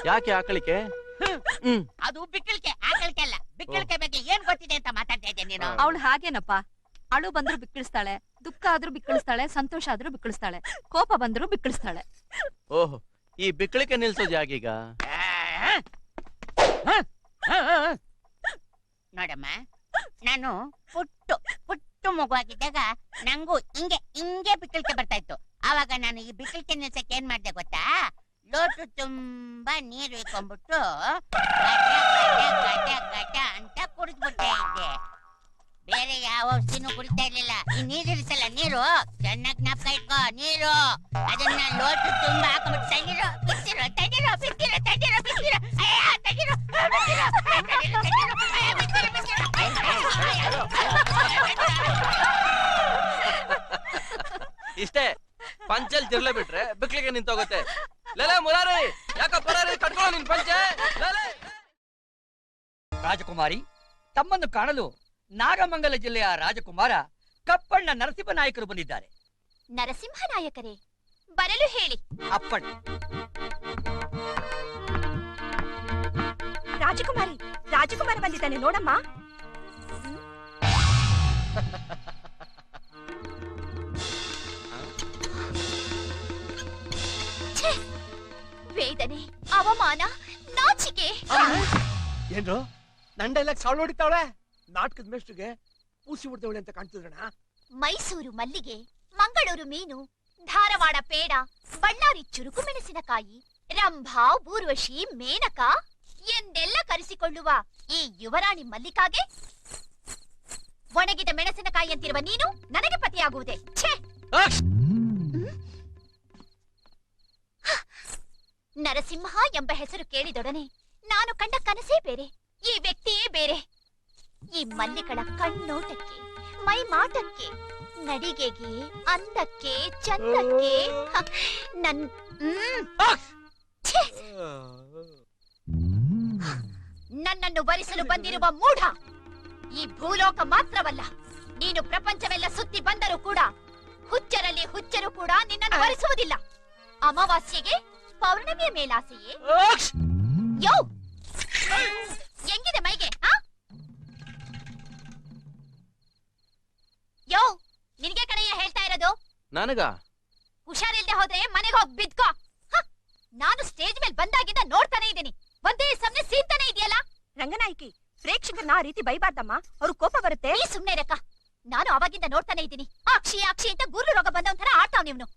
ಯಾಕೆ ಆಕಳಿಕೆ? ಅದು ಬಿಕ್ಕಳಿಕೆ, ಆಕಳಿಕೆ ಅಲ್ಲ. ಬಿಕ್ಕಳಿಕೆ ಬಗ್ಗೆ ಏನ್ ಗೊತ್ತಿದೆ ಅಂತ ಮಾತಾಡ್ತಾ ಇದ್ದೆ ನೀನು. ಅವಳು ಹಾಗೇನಪ್ಪ, ಅಳು ಬಂದ್ರು ಬಿಕ್ಕಳಿಸ್ತಾಳೆ, ದುಃಖ ಆದ್ರೂ ಬಿಕ್ಕಳಿಸ್ತಾಳೆ, ಸಂತೋಷ ಆದ್ರೂ ಬಿಕ್ಕಳಿಸ್ತಾಳೆ, ಕೋಪ ಬಂದ್ರು ಬಿಕ್ಕಳಿಸ್ತಾಳೆ. ಓಹ್, ಈ ಬಿಕ್ಕಳಿಕೆ ನಿಲ್ಸೋದು ಯಾಕೀಗ? ನೋಡಮ್ಮ, ನಾನು ಪುಟ್ಟು ಮಗುವಾಗಿದ್ದಾಗ ನಂಗೂ ಹಿಂಗೆ ಬಿಕ್ಕಳಿಕೆ ಬರ್ತಾ ಇತ್ತು. ಆವಾಗ ನಾನು ಈ ಬಿಕ್ಕಳಿಕೆ ನಿಲ್ಸಕ್ಕೆ ಏನ್ ಮಾಡ್ದೆ ಗೊತ್ತಾ? ಲೋಟು ತುಂಬಾ ನೀರು ಇಟ್ಕೊಂಡ್ಬಿಟ್ಟು ಗಟ ಅಂತ ಕುಡಿದ್ಬಿಡ್ತಾ ಇದ್ದೆ. ಬೇರೆ ಯಾವ ಔಷಧಿನೂ ಕುಡಿತಾ ಇರ್ಲಿಲ್ಲ. ಈ ನೀರಿರಿಸಲ್ಲ, ನೀರು ಚೆನ್ನಾಗಿ ಜ್ಞಾಪಕ ಇಟ್ಕೋ. ನೀರು ಅದನ್ನ ಲೋಟು ತುಂಬಾ ಹಾಕೊಂಡ್ಬಿಟ್ಟು ತಣ್ಣೀರು ಬಿಸಿರು ತಣ್ಣೀರು ಬಿಸಿರು ತಣ್ಣೀರು ಬಿಸಿರು ತಣ್ಣೀರು ಇಷ್ಟೇ, ಪಂಚಲ್ ತಿರ್ಲೆ ಬಿಟ್ರೆ ಬಿಕ್ಲಿಗೆ ನಿಂತೋಗುತ್ತೆ. ಲಲೆ ಮುರಾರಿ, ಯಾಕ ಪರಾರಿ ಕಟ್ಕೊಳ್ಳೋ ನಿನ್ ಪಂಚೆ. ರಾಜಕುಮಾರಿ, ತಮ್ಮನ್ನು ಕಾಣಲು ನಾಗಮಂಗಲ ಜಿಲ್ಲೆಯ ರಾಜಕುಮಾರ ಕಪ್ಪಣ್ಣ ನರಸಿಂಹ ನಾಯಕರು ಬಂದಿದ್ದಾರೆ. ನರಸಿಂಹ ನಾಯಕರೇ, ಬರಲು ಹೇಳಿ. ಅಪ್ಪಣ್ಣ. ರಾಜಕುಮಾರ ಬಂದಿದ್ದಾನೆ ನೋಡಮ್ಮ. ವೇದನೆ, ಅವಮಾನ, ನಾಚಿಕೆ. ಏನ್ರು ನನ್ ಡೈಲಾಗ್ ಸಾವಳು ಹೊಡಿತಾವಳೆ? ನಾಟಕದ ಮೇಷ್ಟ್ರಿಗೆ ಪೂಸಿ ಬಿಡ್ತವಳೆ ಅಂತ ಕಾಣ್ತಿದ್ರಣ. ಮೈಸೂರು ಮಲ್ಲಿಗೆ, ಮಂಗಳೂರು ಮೀನು, ಧಾರವಾಡ ಪೇಡ, ಬಳ್ಳಾರಿ ಚುರುಕು ಮೆಣಸಿನಕಾಯಿ, ರಂಭಾ, ಊರ್ವಶಿ, ಮೇನಕ ಎಂದೆಲ್ಲ ಕರೆಸಿಕೊಳ್ಳುವ ಈ ಯುವರಾಣಿ ಮಲ್ಲಿಕಾಗೆ ಒಣಗಿದ ಮೆಣಸಿನಕಾಯಿ ಅಂತಿರುವ ನೀನು ನನಗೆ ಪತಿಯಾಗುವುದೇ? ಛೇ! ನರಸಿಂಹ ಎಂಬ ಹೆಸರು ಕೇಳಿದೊಡನೆ ನಾನು ಕಂಡ ಕನಸೇ ಬೇರೆ, ಈ ವ್ಯಕ್ತಿಯೇ ಬೇರೆ. ಈ ಮಲ್ಲಿಕಳ ಕಣ್ಣೋಟಕ್ಕೆ, ಮೈ ಮಾಟಕ್ಕೆ, ನಡಿಗೆಗೆ, ಅಂದಕ್ಕೆ, ಚಂದಕ್ಕೆ ನನ್ನನ್ನು ವರಿಸಲು ಬಂದಿರುವ ಮೂಢ, ಈ ಭೂಲೋಕ ಮಾತ್ರವಲ್ಲ, ನೀನು ಪ್ರಪಂಚವೆಲ್ಲ ಸುತ್ತಿ ಬಂದರೂ ಕೂಡ ಹುಚ್ಚರಲ್ಲಿ ಹುಚ್ಚರು ಕೂಡ ನಿನ್ನನ್ನು ವರಿಸುವುದಿಲ್ಲ. ಅಮಾವಾಸ್ಯೆಗೆ ಪೌರ್ಣಮಿಯ ಮೇಲಾಸೆಯೇ? ಯೋ, ಹೆಂಗಿದೆ ಮೈಗೆ? ಯೋ, ನಿನಗೆ ಕಣಯ್ಯ ಹೇಳ್ತಾ ಇರೋದು. ನನಗ ಹುಷಾರಿಲ್ದೆ ಹೋದ್ರೆ ಮನೆಗೆ ಹೋಗಿ ಬಿದ್ಕೋ. ನಾನು ಸ್ಟೇಜ್ ಮೇಲೆ ಬಂದಾಗಿಂದ ನೋಡ್ತಾನೆ ಇದ್ದೀನಿ, ಒಂದೇ ಸಮನೆ ಸೀತಾನೆ ಇದೆಯಲ್ಲ. ರಂಗನಾಯಕಿ, ಪ್ರೇಕ್ಷಕರನ್ನ ಆ ರೀತಿ ಬೈಬಾರ್ದಮ್ಮ, ಅವ್ರು ಕೋಪ ಬರುತ್ತೆ. ನೀ ಸುಮ್ನೆ ರಕ್ಕ, ನಾನು ಅವಾಗಿಂದ ನೋಡ್ತಾನೆ ಇದ್ದೀನಿ. ಅಕ್ಷಿ ಅಕ್ಷಿ ಅಂತ ಗುರು ರೋಗ ಬಂದವಂತರ ಆಡ್ತಾವ್ ನೀವ್ನು.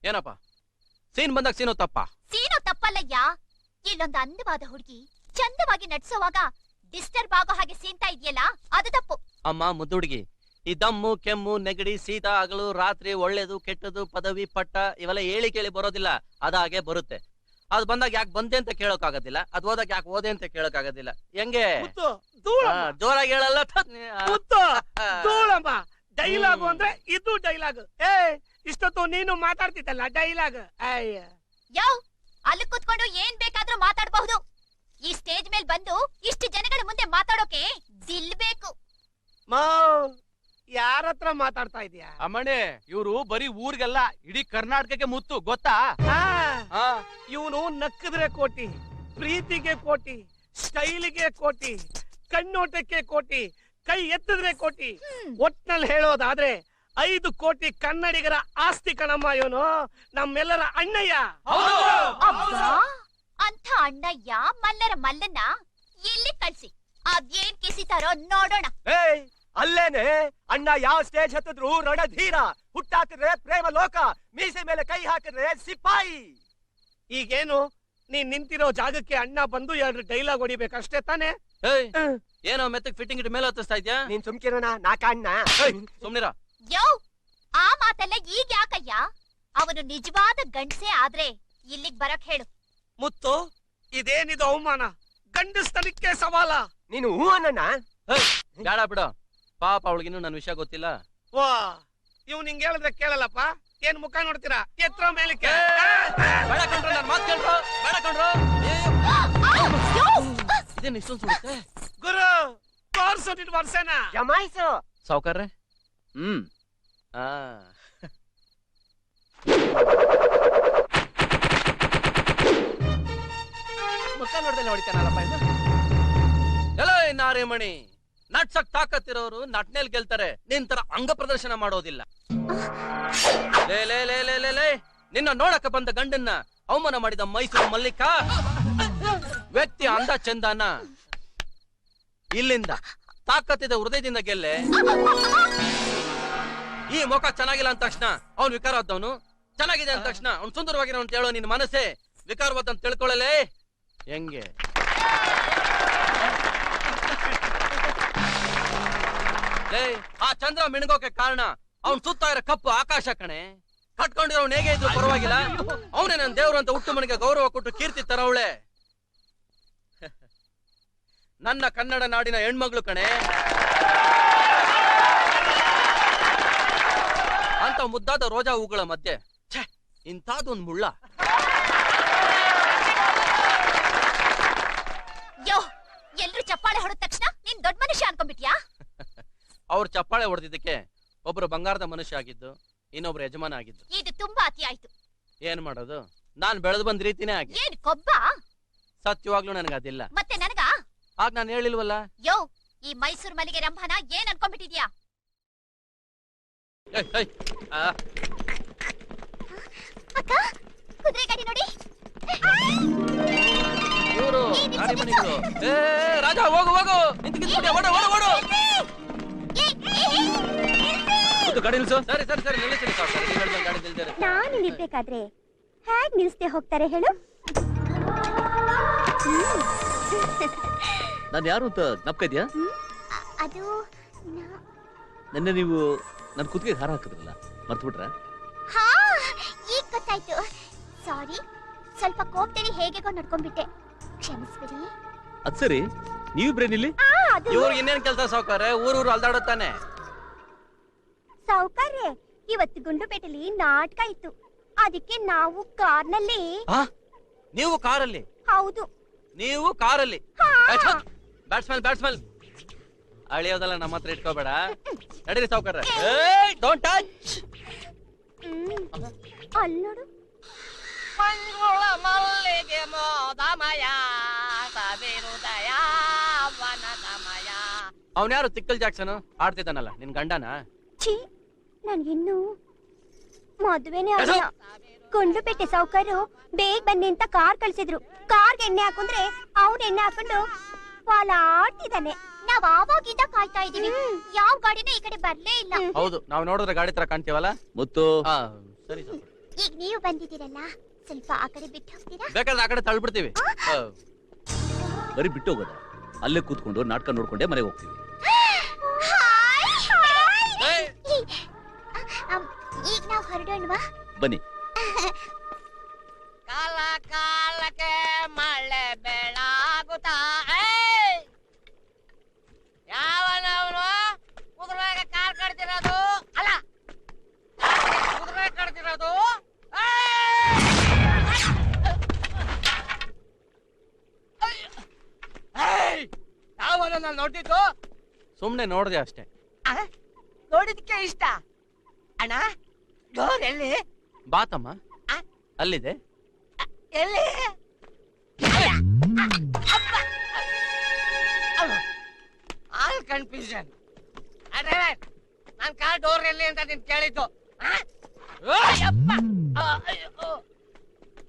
ಏನಪ್ಪ ಸೀನ್ ಬಂದಾಗ ಸೀನೋ ತಪ್ಪ? ಸೀನೋ ತಪ್ಪಲ್ಲಯ್ಯ. ಇಲ್ಲೊಂದು ಅಂದವಾದ ಹುಡುಗಿ ಚಂದವಾಗಿ ನಡ್ಸೋವಾಗ ಡಿಸ್ಟರ್ಬ್ ಆಗೋ ಹಾಗೆ ಸೀನ್ತಾ ಇದೆಯಲ್ಲ, ಅದು ತಪ್ಪು. ಅಮ್ಮ ಮುದ್ದು ಹುಡುಗಿ, ಈ ದಮ್ಮು, ಕೆಮ್ಮು, ನೆಗಡಿ, ಶೀತ, ಹಗಲು ರಾತ್ರಿ, ಒಳ್ಳೇದು ಕೆಟ್ಟದು, ಪದವಿ ಪಟ್ಟ ಇವೆಲ್ಲ ಹೇಳಿ ಕೇಳಿ ಬರೋದಿಲ್ಲ, ಅದಾಗೆ ಬರುತ್ತೆ. ಅದು ಬಂದಾಗ ಯಾಕೆ ಬಂದೆ ಅಂತ ಕೇಳಕ್ ಆಗೋದಿಲ್ಲ, ಅದು ಹೋದಾಗ ಯಾಕೆ ಓದೆ ಅಂತ ಕೇಳಕ್ ಆಗೋದಿಲ್ಲ. ಹೆಂಗೆ ಜೋರಾಗಿ ಹೇಳಲ್ಲ. ಡೈಲಾಗು ಅಂದ್ರೆ ಇದು ಡೈಲಾಗ್. ಇಷ್ಟೊತ್ತು ನೀನು ಮಾತಾಡ್ತಿದ್ದಲ್ಲ ಡೈಲಾಗ್. ಯೋ, ಅಲ್ಲಿ ಕುತ್ಕೊಂಡು ಏನ್ ಬೇಕಾದ್ರೂ ಮಾತಾಡಬಹುದು. ಈ ಸ್ಟೇಜ್ ಮೇಲೆ ಬಂದು ಇಷ್ಟು ಜನಗಳ ಮುಂದೆ ಮಾತಾಡೋಕೆ ದಿಲ್ ಬೇಕು. ಯಾರತ್ರ ಮಾತಾಡ್ತಾ ಇದೀಯಾ? ಅಮ್ಮಣೆ, ಇವ್ರು ಬರೀ ಊರ್ಗೆಲ್ಲ ಇಡೀ ಕರ್ನಾಟಕಕ್ಕೆ ಮುತ್ತು, ಗೊತ್ತಾ? ಇವನು ನಕ್ಕಿದ್ರೆ ಕೋಟಿ, ಪ್ರೀತಿಗೆ ಕೋಟಿ, ಸ್ಟೈಲಿಗೆ ಕೋಟಿ, ಕಣ್ಣೋಟಕ್ಕೆ ಕೋಟಿ, ಕೈ ಎತ್ತಿದ್ರೆ ಕೋಟಿ. ಒಟ್ನಲ್ಲಿ ಹೇಳೋದಾದ್ರೆ 5 ಕೋಟಿ ಕನ್ನಡಿಗರ ಆಸ್ತಿ ಕಣಮ್ಮ ಇವನು, ನಮ್ಮೆಲ್ಲರ ಅಣ್ಣಯ್ಯ. ಅಂತ ಅಣ್ಣಯ್ಯ ಮಲ್ಲರ ಮಲ್ಲನ್ನ ಎಲ್ಲಿ ಕಳ್ಸಿ ಅದೇನ್ ಕಿಸಿತಾರೋ ನೋಡೋಣ. ಅಲ್ಲೇನೆ ಅಣ್ಣ ಯಾವ ಸ್ಟೇಜ್ ಹತ್ತಿದ್ರು ರಣಧೀರ, ಹುಟ್ಟಾಕಿದ್ರೆ ಪ್ರೇಮ ಲೋಕ, ಮೀಸೆ ಮೇಲೆ ಕೈ ಹಾಕಿದ್ರೆ ಸಿಪಾಯಿ. ಈಗೇನು ನೀನ್ ನಿಂತಿರೋ ಜಾಗಕ್ಕೆ ಅಣ್ಣ ಬಂದು 2 ಡೈಲಾಗ್ ಹೊಡಿಬೇಕಷ್ಟೇ ತಾನೆ? ಏನೋ ಮೆತ್ತಗ್ ಫಿಟ್ಟಿಂಗ್ ಇಟ್ಟು ಮೇಲೆ ಹತ್ತಿಸ್ತಾ ಇದ್ಯಾ? ನೀನ್ ಸುಮ್ಕಿರೋಣ ನಾಕಣ್ಣ. ಸುಮ್ನಿರ. ಯೋ, ಆ ಮಾತೆಲ್ಲ ಈಗ ಯಾಕಯ್ಯ? ಅವನು ನಿಜವಾದ ಗಂಡಸೇ ಆದ್ರೆ ಇಲ್ಲಿಗ್ ಬರಕ್ ಹೇಳು. ಮುತ್ತು, ಇದೇನಿದು ಅವಮಾನ? ಗಂಡಸ್ತನಕ್ಕೆ ಸವಾಲ. ನೀನು ಹೂ ಅಣ್ಣ. ಬೇಡ ಬಿಡು, ಪಾಪ ಅವಳಿಗಿನ್ನು ನನ್ನ ವಿಷಯ ಗೊತ್ತಿಲ್ಲ. ವಾ, ಇವ್ ನಿಂಗೆ ಹೇಳಿದ್ರೆ ಕೇಳಲ್ಲಪ್ಪ. ಏನ್ ಮುಖ ನೋಡ್ತೀರಾ? ಎತ್ರ ಮೇಲಕ್ಕೆ. ಬೇಡ ಕಣ್ರು, ನನ್ನ ಮಾತು ಕೇಳ್ರು. ಬೇಡ ಕಣ್ರು. ಇದೇನು ಇಷ್ಟೊಂದು ಸುಡುತ್ತೆ? ಗುರು, ತೋರ್ಸು ನಿನ್ ವರ್ಷನ. ಜಮಾಯಿಸು ಸಾವುಕಾರ್ರೆ. ನೋಡ್ದಲ್ಲಿ ಹೊಡಿತಾನಲ್ಲಪ್ಪ ಇದು. ಎಲ್ಲೋ ನಾರೇಮಣಿ, ನಟ್ಸಕ್ ತಾಕತ್ತಿರೋರು ನಟ್ನೇಲ್ ಗೆಲ್ತಾರೆ, ನಿನ್ ತರ ಅಂಗ ಪ್ರದರ್ಶನ ಮಾಡೋದಿಲ್ಲ. ಲೇ ಲೇ ಲೇ ಲೇ ಲೇ ಲೇ ನಿನ್ನ ನೋಡಕ ಬಂದ ಗಂಡನ್ನ ಅವಮಾನ ಮಾಡಿದ ಮೈಸೂರು ಮಲ್ಲಿಕ ವ್ಯಕ್ತಿ ಅಂದ ಚಂದನ ಇಲ್ಲಿಂದ ತಾಕತ್ತಿದ ಹೃದಯದಿಂದ ಗೆಲ್ಲೆ. ಈ ಮುಖ ಚೆನ್ನಾಗಿಲ್ಲ ಅಂದ ತಕ್ಷಣ ಅವ್ನು ವಿಕಾರವಾದವನು, ಚೆನ್ನಾಗಿದೆ ಅಂದ ತಕ್ಷಣ ಅವ್ನು ಸುಂದರವಾಗಿರೋ ಅಂತ ಹೇಳೋ ನಿನ್ನ ಮನಸ್ಸೇ ವಿಕಾರವಾದ ಅಂತ ತಿಳ್ಕೊಳ್ಳಲೇ. ಹೆಂಗೆ ಆ ಚಂದ್ರ ಮಿಣಗೋಕೆ ಕಾರಣ ಅವ್ನ್ ಸುತ್ತ ಇರೋ ಕಪ್ಪು ಆಕಾಶ ಕಣೆ. ಕಟ್ಕೊಂಡಿರೋನ್ ಹೇಗೆ ಇದ್ರು ಪರವಾಗಿಲ್ಲ, ಅವನೇ ನನ್ ದೇವ್ರು ಅಂತ ಹುಟ್ಟು ಮನೆಗೆ ಗೌರವ ಕೊಟ್ಟು ಕೀರ್ತಿ ತರವಳೆ. ನನ್ನ ಕನ್ನಡ ನಾಡಿನ ಹೆಣ್ಮಗಳು ಕಣೆ. ಅಂತ ಮುದ್ದಾದ ರೋಜಾ ಹೂಗಳ ಮಧ್ಯೆ ಇಂಥದೊಂದ್ ಮುಳ್ಳ. ಯೋ, ಎಲ್ರು ಚಪ್ಪಾಳೆ ಹೊಡೆದ ತಕ್ಷಣ ನೀನ್ ದೊಡ್ಡ ಮನುಷ್ಯ ಅನ್ಕೊಂಡ್ಬಿಟ್ಯಾ? ಅವ್ರು ಚಪ್ಪಾಳೆ ಹೊಡೆದಿದ್ದಕ್ಕೆ ಒಬ್ರು ಬಂಗಾರದ ಮನುಷ್ಯ ಆಗಿದ್ದು, ಇನ್ನೊಬ್ರು ಯಜಮಾನ ಆಗಿದ್ದು. ಇದು ತುಂಬಾ ಅತಿ ಆಯ್ತು. ಏನ್ ಮಾಡೋದು, ನಾನ್ ಬೆಳೆದು ಬಂದ ರೀತಿನೇ ಆಗಿ. ಏನ್ ಕೊಬ್ಬ? ಸತ್ಯವಾಗ್ಲೂ ನನಗದಿಲ್ಲ. ಮತ್ತೆ ನನಗ ಆಗ ನಾನು ಹೇಳಿಲ್ವಲ್ಲ. ಯೋ, ಈ ಮೈಸೂರು ಮಲ್ಲಿಗೆ ರಂಭನ ಏನ್ ಅನ್ಕೊಂಡ್ಬಿಟ್ಟಿದ್ಯಾ? ಅಕ್ಕ, ಕುದುರೆ ಗಾಡಿ ನೋಡಿ. ಇವರು ಗಾಡಿ ಮಣಿಗಳು. ರಾಜ ಹೋಗು ಹೋಗು, ಓಡು. ಗಾಡಿ ನಿಲ್ಸು. ಸರಿ ಸರಿ ಸರಿ ನಿಲ್ಲಿಸಿ ಗಾಡಿ ನಿಲ್ತಾರೆ. ನಾನು ನಿಲ್ಬೇಕಾದ್ರೆ ಹೇಗ್ ನಿಲ್ಸ್ದೆ ಹೋಗ್ತಾರೆ ಹೇಳು? ನಾನು ಯಾರು ಅಂತ ಜ್ಞಾಪಕ ಇದೆಯಾ? ಅದು ನಿನ್ನೆ ನೀವು ನನ್ನ ಕುತ್ತಿಗೆ ಹಾರ ಹಾಕಿದ್ರಲ್ಲ, ಮರ್ತು ಬಿಟ್ರ? ಹಾ, ಈಗ ಗೊತ್ತಾಯ್ತು. ಸಾರಿ, ಸ್ವಲ್ಪ ಕೋಪದಲ್ಲಿ ಹೇಗೆಗೋ ನಡ್ಕೊಂಡ್ಬಿಟ್ಟೆ, ಕ್ಷಮಿಸ್ಬಿಡಿ. ಅದ್ ಸರಿ, ನೀವಿಬ್ರೇನಿಲ್ಲಿ? ಇವ್ರಿಗೆ ಇನ್ನೇನ್ ಕೆಲಸ ಸಾವುಕಾರೆ, ಊರೂರು ಅಲ್ದಾಡುತ್ತಾನೆ. ಸಾವುಕಾರ್ರೆ, ಇವತ್ತು ಗುಂಡುಪೇಟೆಲಿ ನಾಟಕ ಇತ್ತು, ಅದಕ್ಕೆ ನಾವು ಕಾರ್ನಲ್ಲಿ. ನೀವು ಕಾರಲ್ಲಿ? ಹೌದು. ನೀವು ಕಾರಲ್ಲಿ? ಬ್ಯಾಟ್ಸ್ಮನ್ ಅಳಿಯೋದಲ್ಲ ನಮ್ಮ ಹತ್ರ ಇಟ್ಕೋಬೇಡ. ನಡೀರಿ ಸಾವುಕಾರ. Don't touch. ಅಲ್ಲಿ ನೋಡು. ಮಲ್ಲಿಗೆ ಮೋದಮಯ ಸವಿರುದಯ ವನದಮಯ. ಅವನ್ಯಾರು ತಿಕ್ಕಲ್ ಜಾಕ್ಸನ್ ಆಡ್ತಿದ್ದಾನಲ್ಲ, ನಿನ್ ಗಂಡನ? ಛೀ, ನನ್ಗಿನ್ನು ಮದುವೆನೇ ಆಗಿಲ್ಲ. ಗುಂಡುಪೇಟೆ ಸಾವುಕಾರು ಬೇಗ ಬನ್ನಿ ಅಂತ ಕಾರ್ ಕಳ್ಸಿದ್ರು. ಕಾರ್ಗೆ ಎಣ್ಣೆ ಹಾಕಂದ್ರೆ ಅವ್ನ ಎಣ್ಣೆ ಹಾಕೊಂಡು ವಾಲಾಡ್ತಿದ್ದಾನೆ. ನಾವ್ ಆವಾಗಿಂದ ಕಾಯ್ತಾ ಇದೀವಿ, ಯಾವ ಗಾಡಿನ ಈ ಕಡೆ ಬರ್ಲೇ ಇಲ್ಲ. ಹೌದು, ನಾವು ನೋಡಿದ್ರೆ ಗಾಡಿ ತರ ಕಾಣ್ತೀವಲ್ಲ. ಮುತ್ತು, ಸರಿ ಈಗ ನೀವು ಬಂದಿದ್ದೀರಲ್ಲ, ಸ್ವಲ್ಪ ಆ ಕಡೆ ಬಿಟ್ಟು ಹೋಗ್ತೀರಾ? ಬೇಕಾದ್ರೆ ಆ ಕಡೆ ತಳ್ಬಿಡ್ತೀವಿ. ಬರೀ ಬಿಟ್ಟು ಹೋಗೋದ? ಅಲ್ಲೇ ಕೂತ್ಕೊಂಡು ನಾಟಕ ನೋಡ್ಕೊಂಡೆ ಮನೆಗೆ ಹೋಗ್ತೀವಿ. ಈಗ ನಾವ್ ಹೊರಡೋಣವಾ? ಬನ್ನಿ. ಕಾಲ ಕಾಲಕ್ಕೆ ಮಳೆ ಬೆಳಗುತ್ತಾ ಯಾವನವನು ಕುದುರೆಗ ಕಾರ್ ಕಡ್ತಿರೋದು ಅಲ್ಲ, ಕುದುರೆ ಕಡ್ತಿರೋದು. ಯಾವನ ನೋಡ್ತಿದ್ದು? ಸುಮ್ನೆ ನೋಡ್ದೆ ಅಷ್ಟೇ. ನೋಡಿದಕ್ಕೆ ಇಷ್ಟ. ಅಣ್ಣ, ಡೋರ್ ಎಲ್ಲಿ? ಬಾತಮ್ಮ, ಅಲ್ಲಿದೆ. ಎಲ್ಲಿ? All confusion. ಅದೇ ನಾನ್ ಕಾರ್ ಡೋರ್ ಎಲ್ಲಿ ಅಂತ ನೀನ್ ಕೇಳಿದ್ದು.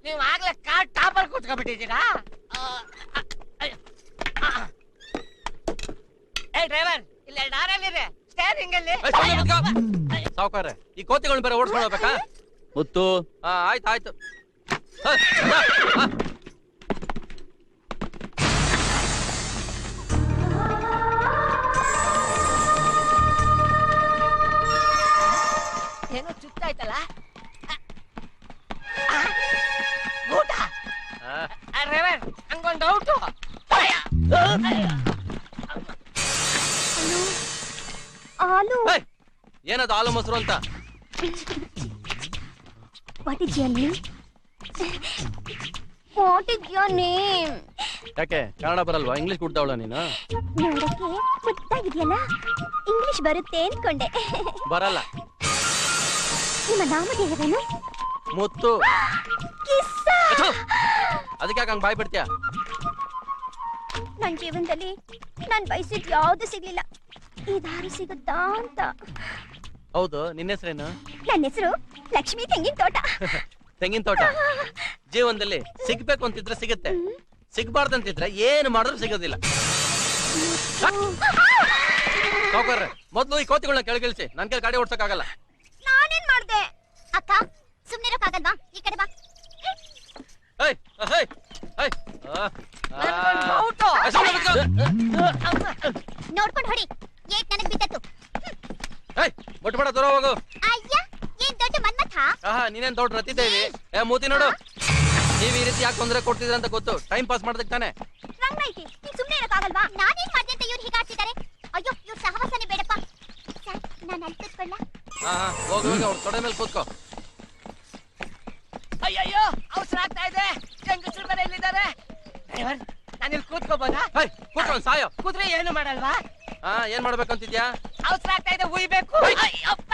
ನೀವ್ ಆಗ್ಲೇ ಕಾರ್ ಟಾಪರ್ ಕೂತ್ಕೊಂಡ್ಬಿಟ್ಟಿದ್ದೀರಾ? ಏ ಡ್ರೈವರ್, ಇಲ್ಲ ಡಾರ್ ಎಲ್ಲಿದೆ? ಸ್ಟೇರಿಂಗ್ ಅಲ್ಲಿ. ಸಾವುಕಾರ, ಈ ಕೋತಿಗಳನ್ನ ಬೇರೆ ಓಡಿಸ್ಕೊಂಡು ಹೋಗ್ಬೇಕಾ? ಮುತ್ತು, ಆಯ್ತು. ಏನೋ ಚುತ್ತಾಯ್ತಲ್ಲ. ಊಟ ಡ್ರೈವರ್, ಹಂಗೊಂದು ಡೌಟು. ಆಲು. ಏನದು ಹಾಲು ಮೊಸರು ಅಂತ? What is your name? What is your name? ಯಾಕೆ ಕನ್ನಡ ಬರಲ್ವಾ? ಇಂಗ್ಲಿಷ್ ಕೊಡ್ತಾವಳ ನೀನು? ನೋಡಕ್ಕೆ ಮುದ್ದಾಗಿದೆಯಲ್ಲ, ಇಂಗ್ಲಿಷ್ ಬರುತ್ತೆ ಅನ್ಕೊಂಡೆ. ಬರಲ್ಲ. ನಿಮ್ಮ ನಾಮಧೇಯವೇನು? ಮುತ್ತು. ಕಿಸ್ಸ. ಅದಕ್ಕೆ ಯಾಕೆ ಹಂಗ್ ಬಾಯ್ ಬಿಡ್ತೀಯ? ನನ್ ಜೀವನದಲ್ಲಿ ನಾನ್ ಬಯಸಿದ್ ಯಾವ್ದು ಸಿಗ್ಲಿಲ್ಲ, ಇದಾರು ಸಿಗುತ್ತಾ ಅಂತ. ಹೌದು, ನಿನ್ನ ಹೆಸರೇನು? ನನ್ನ ಹೆಸರು ಲಕ್ಷ್ಮೀ ತೆಂಗಿನ ತೋಟ. ತೆಂಗಿನ ತೋಟ. ಜೀವನದಲ್ಲಿ ಸಿಗ್ಬೇಕು ಅಂತಿದ್ರೆ ಸಿಗುತ್ತೆ, ಸಿಗ್ಬಾರ್ದಂತಿದ್ರೆ ಏನು ಮಾಡಿದ್ರು ಸಿಗೋದಿಲ್ಲ. ಸಾವುಕಾರ್ರೆ, ಮೊದ್ಲು ಈ ಕೋತಿಗಳನ್ನ ಕೆಳಗಿಳಿಸಿ, ನನ್ ಕೈಲಿ ಗಾಡಿ ಓಡ್ಸಕ್ಕಾಗಲ್ಲ. ನಾನೇನ್ ಮಾಡ್ದೆ? ಅಕ್ಕ ಸುಮ್ನಿರೋಕ್ಕಾಗಲ್ವಾ? ಈ ಕಡೆ ಬಾ. ನೋಡ್ಕೊಂಡು ಹೊಡಿ, ಏಟ್ ನನಗ್ ಬಿದ್ದತ್ತು. ಬಿಟ್ಬೇಡ, ದೂರ ಹೋಗು. ಅಯ್ಯ, ಏನ್ ದೊಡ್ಡ ಮನ್ಮಥ. ನೀನೇನ್ ದೊಡ್ಡ ರತಿದ್ದೇವಿ. ಮೂತಿ ನೋಡು, ನೀವ್ ಈ ರೀತಿ ಯಾಕೆ ತೊಂದರೆ ಕೊಡ್ತಿದ್ರ ಅಂತ ಗೊತ್ತು. ಟೈಮ್ ಪಾಸ್ ಮಾಡೋದಕ್ಕೆ ತಾನೆ. ರಂಗನಾಯ್ಕಿ, ನೀನ್ ಸುಮ್ನೆ ಇರೋಕ್ಕಾಗಲ್ವಾ? ನಾನೇನ್ ಮಾಡ್ದೆ ಅಂತ ಇವ್ರು ಹೀಗಾಡ್ತಿದ್ದಾರೆ. ಅಯ್ಯೋ, ಇವ್ರ ಸಹವಾಸನೆ ಬೇಡಪ್ಪ. ಸರ್, ನಾನು ಅಲ್ಲಿ ಕೂತ್ಕೊಳ್ಳ? ಹೋಗಿ ಹೋಗಿ ಅವ್ರ ತೊಡೆ ಮೇಲೆ ಕೂತ್ಕೋ. ಅಯ್ಯಯ್ಯೋ, ಅವಸರ ಆಗ್ತಾ ಇದೆ. ಹೆಂಗಸರು ಬೇರೆ ಎಲ್ಲಿದ್ದಾರೆ? ಡ್ರೈವರ್, ನಾನು ಇಲ್ಲಿ ಕೂತ್ಕೋಬೋದಾ? ಕೂತ್ಕೊಂಡು ಸಾಯೋ. ಕೂತ್ರೆ ಏನು ಮಾಡಲ್ವಾ? ಏನ್ ಮಾಡ್ಬೇಕಂತಿದ್ಯಾ? ಅವಸರ ಆಗ್ತಾ ಇದೆ, ಉಯ್ಬೇಕು. ಅಯ್ಯಪ್ಪ,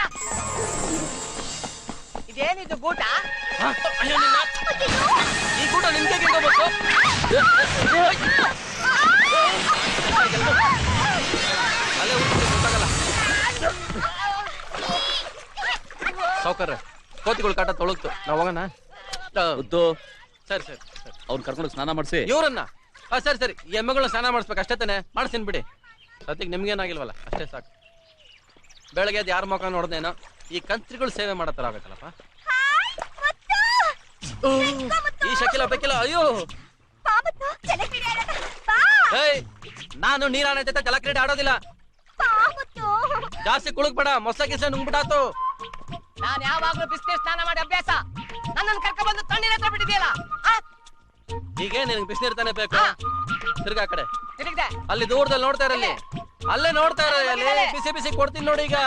ಇದೇನಿದು ಗೂಟ? ಅಯ್ಯೋ, ಈ ಗೂಟ ನಿಮ್ಗೆ ಗಿರ್ಕೋಬೇಕು. ಅಲ್ಲೇ ಗೊತ್ತಾಗಲ್ಲ. ಸಾವುಕಾರ್ರೆ, ಕೋತಿಗಳು ಕಾಟ ತೊಳಗ್ತು, ನಾವ್ ಹೋಗೋಣ. ಸರಿ ಸರಿ, ಅವ್ನ್ ಕರ್ಕೊಂಡು ಸ್ನಾನ ಮಾಡಿಸಿ. ಇವ್ರನ್ನ ಸರಿ ಸರಿ, ಈ ಎಮ್ಮೆಗಳನ್ನ ಸ್ನಾನ ಮಾಡಿಸ್ಬೇಕು ಅಷ್ಟೇ ತಾನೆ. ಮಾಡಿಸ್ತೀನಿ ಬಿಡಿ. ಸದ್ಯಕ್ಕೆ ನಿಮ್ಗೇನಾಗಿಲ್ವಲ್ಲ, ಅಷ್ಟೇ ಸಾಕು. ಬೆಳಗ್ಗೆ ಅದು ಯಾರ ಮುಖ ನೋಡ್ದೇನೋ, ಈ ಕಂತ್ರಿಗಳು ಸೇವೆ ಮಾಡೋ ತರ ಆಗತ್ತಲ್ಲಪ್ಪ. ಈ ಶಕಿಲ ಬೇಕಿಲ್ಲ. ಅಯ್ಯೋ, ನಾನು ನೀರಾಣ ಜೊತೆ ಜಲಕ್ರೀಡೆ ಆಡೋದಿಲ್ಲ. ಜಾಸ್ತಿ ಕುಳುಕ್ಬೇಡ, ಮೊಸ ಗಿಸ ನುಂಗ್ಬಿಟ್ಟಾತು. ನಾನ್ ಯಾವಾಗ್ಲೂ ಬಿಸಿನೀರ್ ಸ್ನಾನ ಮಾಡಿ ಅಭ್ಯಾಸ. ನನ್ನನ್ನು ಕರ್ಕೊಂಡ್ ಬಂದು ತಣ್ಣೀರ್ ಹತ್ರ ಬಿಟ್ಟಿದೆಯಲ್ಲ. ಹೀಗೆ ನಿನಗೆ ಬಿಸಿನೀರ್ ತಾನೇ ಬೇಕು. ತಿರ್ಗಾ ಕಡೆ ತಿರುಗಿದೆ. ಅಲ್ಲಿ ದೂರದಲ್ಲಿ ನೋಡ್ತಾ ಇರಲ್ಲಿ, ಅಲ್ಲೇ ನೋಡ್ತಾ ಇರಲ್ಲಿ. ಬಿಸಿ ಬಿಸಿ ಕೊಡ್ತೀನಿ ನೋಡಿ ಈಗ.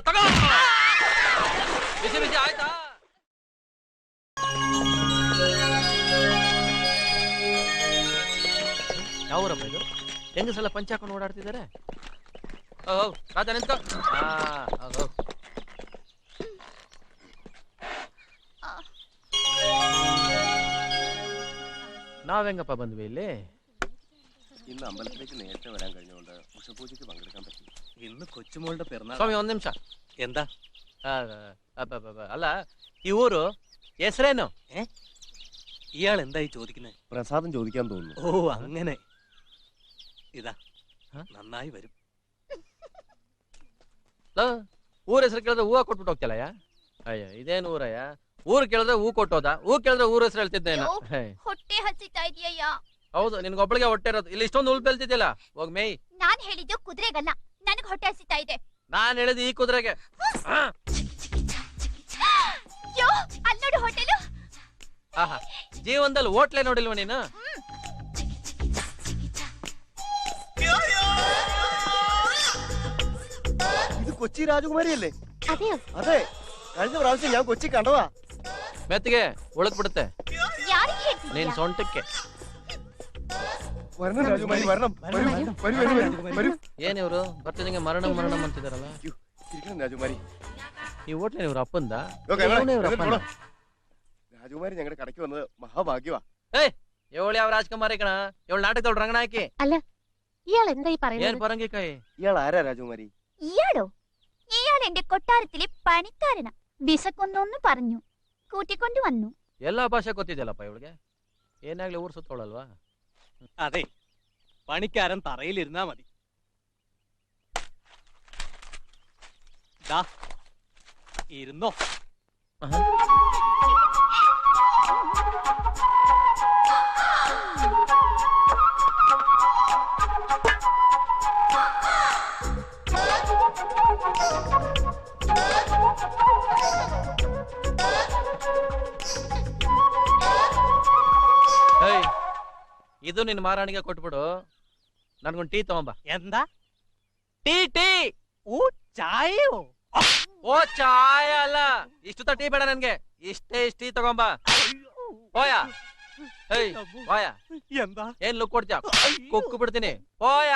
ತಗೋ, ಬಿಸಿ ಬಿಸಿ ಆಯ್ತಾ? ಯಾವೂರಪ್ಪ ಇದು? ಹೆಂಗಸೆಲ್ಲ ಪಂಚ ಹಾಕೊಂಡು ಓಡಾಡ್ತಿದ್ದಾರೆ. ರಾಜ ನಿಂತ್ಕೋ. നാവെങ്ങപ്പ ಬಂದ್ವಿ ಇಲ್ಲಿ? ഇന്ന് അമ്പലത്തിലേക്ക് നേരത്തെ വരാൻ കഴിഞ്ഞുകൊണ്ട് ഉഷപൂജയ്ക്ക് പങ്കെടുക്കാൻ പറ്റി. ഇന്ന് കൊച്ചുമോളുടെ പിറന്നാൾ. ಸ್ವಾಮಿ ಒಂದ್ ನಿಮಿಷ. എന്താ? ಅಲ್ಲ, ಈ ಊರು ಹೆಸರೇನು? ഇയാൾ എന്തായി ചോദിക്കുന്നത്? പ്രസാദം ചോദിക്കാൻ തോന്നുന്നു. ഓ, അങ്ങനെ. ഇതാ, നന്നായി വരും. ಊರ ಹೆಸರು ಕೇಳಿದ್ರೆ ಹೂವ ಕೊಟ್ಬಿಟ್ಟು ಹೋಗ್ತಲ್ಲಯ್ಯ. ಅಯ್ಯ, ಇದೇನು ಊರಯ್ಯ? ಊರ್ ಕೇಳಿದ್ರೆ ಹೂ ಕೊಟ್ಟೋದ, ಹೂ ಕೇಳಿದ್ರೆ ಊರ ಹೆಸರು ಹೇಳ್ತಿದ್ದೇನ. ಹೊಟ್ಟೆ ಹಸಿತಾ ಇದೆಯಯ್ಯ. ಹೌದು, ನಿನ್ಗೊಬ್ಬಳಿಗೆ ಹೊಟ್ಟೆ ಇರೋದು. ಇಲ್ಲಿ ಇಷ್ಟೊಂದು ಉಳ್ಪು ಬೆಳ್ತಿದ್ದಿಲ್ಲ. ಹೋಗ್ ಮೇಯ್. ನಾನ್ ಹೇಳಿದ್ದು ಕುದುರೆಗಲ್ಲ, ನನಗ್ ಹೊಟ್ಟೆ ಹಸಿತಾ ಇದೆ. ನಾನ್ ಹೇಳಿದ್ದು ಈ ಕುದುರೆಗೆ. ಯೋ, ಅಲ್ಲಿ ನೋಡು ಹೋಟೆಲು. ಆಹಾ, ಜೀವನದಲ್ಲಿ ಹೋಟ್ಲೆ ನೋಡಿಲ್ವ ನೀನು? ഇത് കൊച്ചി രാജകുമാരിയല്ലേ? അതെയോ? അതെ, കഴിഞ്ഞ പ്രാവശ്യം ഞാൻ കൊച്ചി കണ്ടതാ. ಮೆತ್ತಿಗೆ ಉಳಕ್ ಬಿಡುತ್ತೆ ಯಾರಿಗೆ ಹೇಳ್ತಿದ್ಯಾ? ನೀನ್ ಸೊಂಟಕ್ಕೆ. വരണം രാജകുമാരി, വരണം. വരൂ, വരൂ, വരൂ, വരൂ, വരൂ. ಏನಿವ್ರು ಬರ್ತಿದಂಗೆ ಮರಣಂ ಮರಣಂ ಅಂತಿದಾರಲ್ಲ? ഇരിക്കണം രാജകുമാരി. ಈ ಹೋಟ್ಲೆ ಇವ್ರ ಅಪ್ಪಂದ? രാജകുമാരി ഞങ്ങളുടെ കടയ്ക്ക് വന്നത് മഹാഭാഗ്യവാ. ಇವಳು ಯಾವ ರಾಜಕುಮಾರಿ ಕಣ? ಇವಳು ನಾಟಕದೊಳ್ ರಂಗಣ ಹಾಕಿ. അല്ല, ഇയാൾ എന്തായി പറയുന്നത്? ಏನ್ ಪರಂಗಿಕಾಯಿ? ഇയാൾ ആരാ രാജകുമാരി? ഇയാളോ? ഇയാൾ എന്റെ കൊട്ടാരത്തിലെ പണിക്കാരനാ. വിശക്കൊന്നൊന്ന് പറഞ്ഞു, കൂട്ടിക്കൊണ്ടു വന്നു. ಎಲ್ಲಾ ಭಾಷೆ ಗೊತ್ತಿದೆಯಲ್ಲಪ್ಪ ಇವಳಿಗೆ. ಏನಾಗ್ಲಿ ಊರ್ ಸುತ್ತೋಳಲ್ವಾ? അതെ, പണിക്കാരൻ തറയിലിരുന്നാ മതി. ദാ ഇരുന്നോ. ಇದು ನಿನ್ ಮಾರಾಣಿಗೆ ಕೊಟ್ಬಿಡು. ನನ್ಗೊಂದು ಟೀ ತಗೊಂಬ. എന്താ? Tea tea. ഓ, ചായയോ? ಓ, ಚಾಯ ಅಲ್ಲ. ಇಷ್ಟು ಟೀ ಬೇಡ ನನ್ಗೆ. ಇಷ್ಟೇ ಟೀ ತಗೊಂಬ. ಹೋಯ. ಹೇಯ್, ಹೋಯ. എന്താ? ಏನ್ ಲುಕ್ ಕೊಡ್ತೀಯ? ಕುಕ್ಕು ಬಿಡ್ತೀನಿ. ಹೋಯ.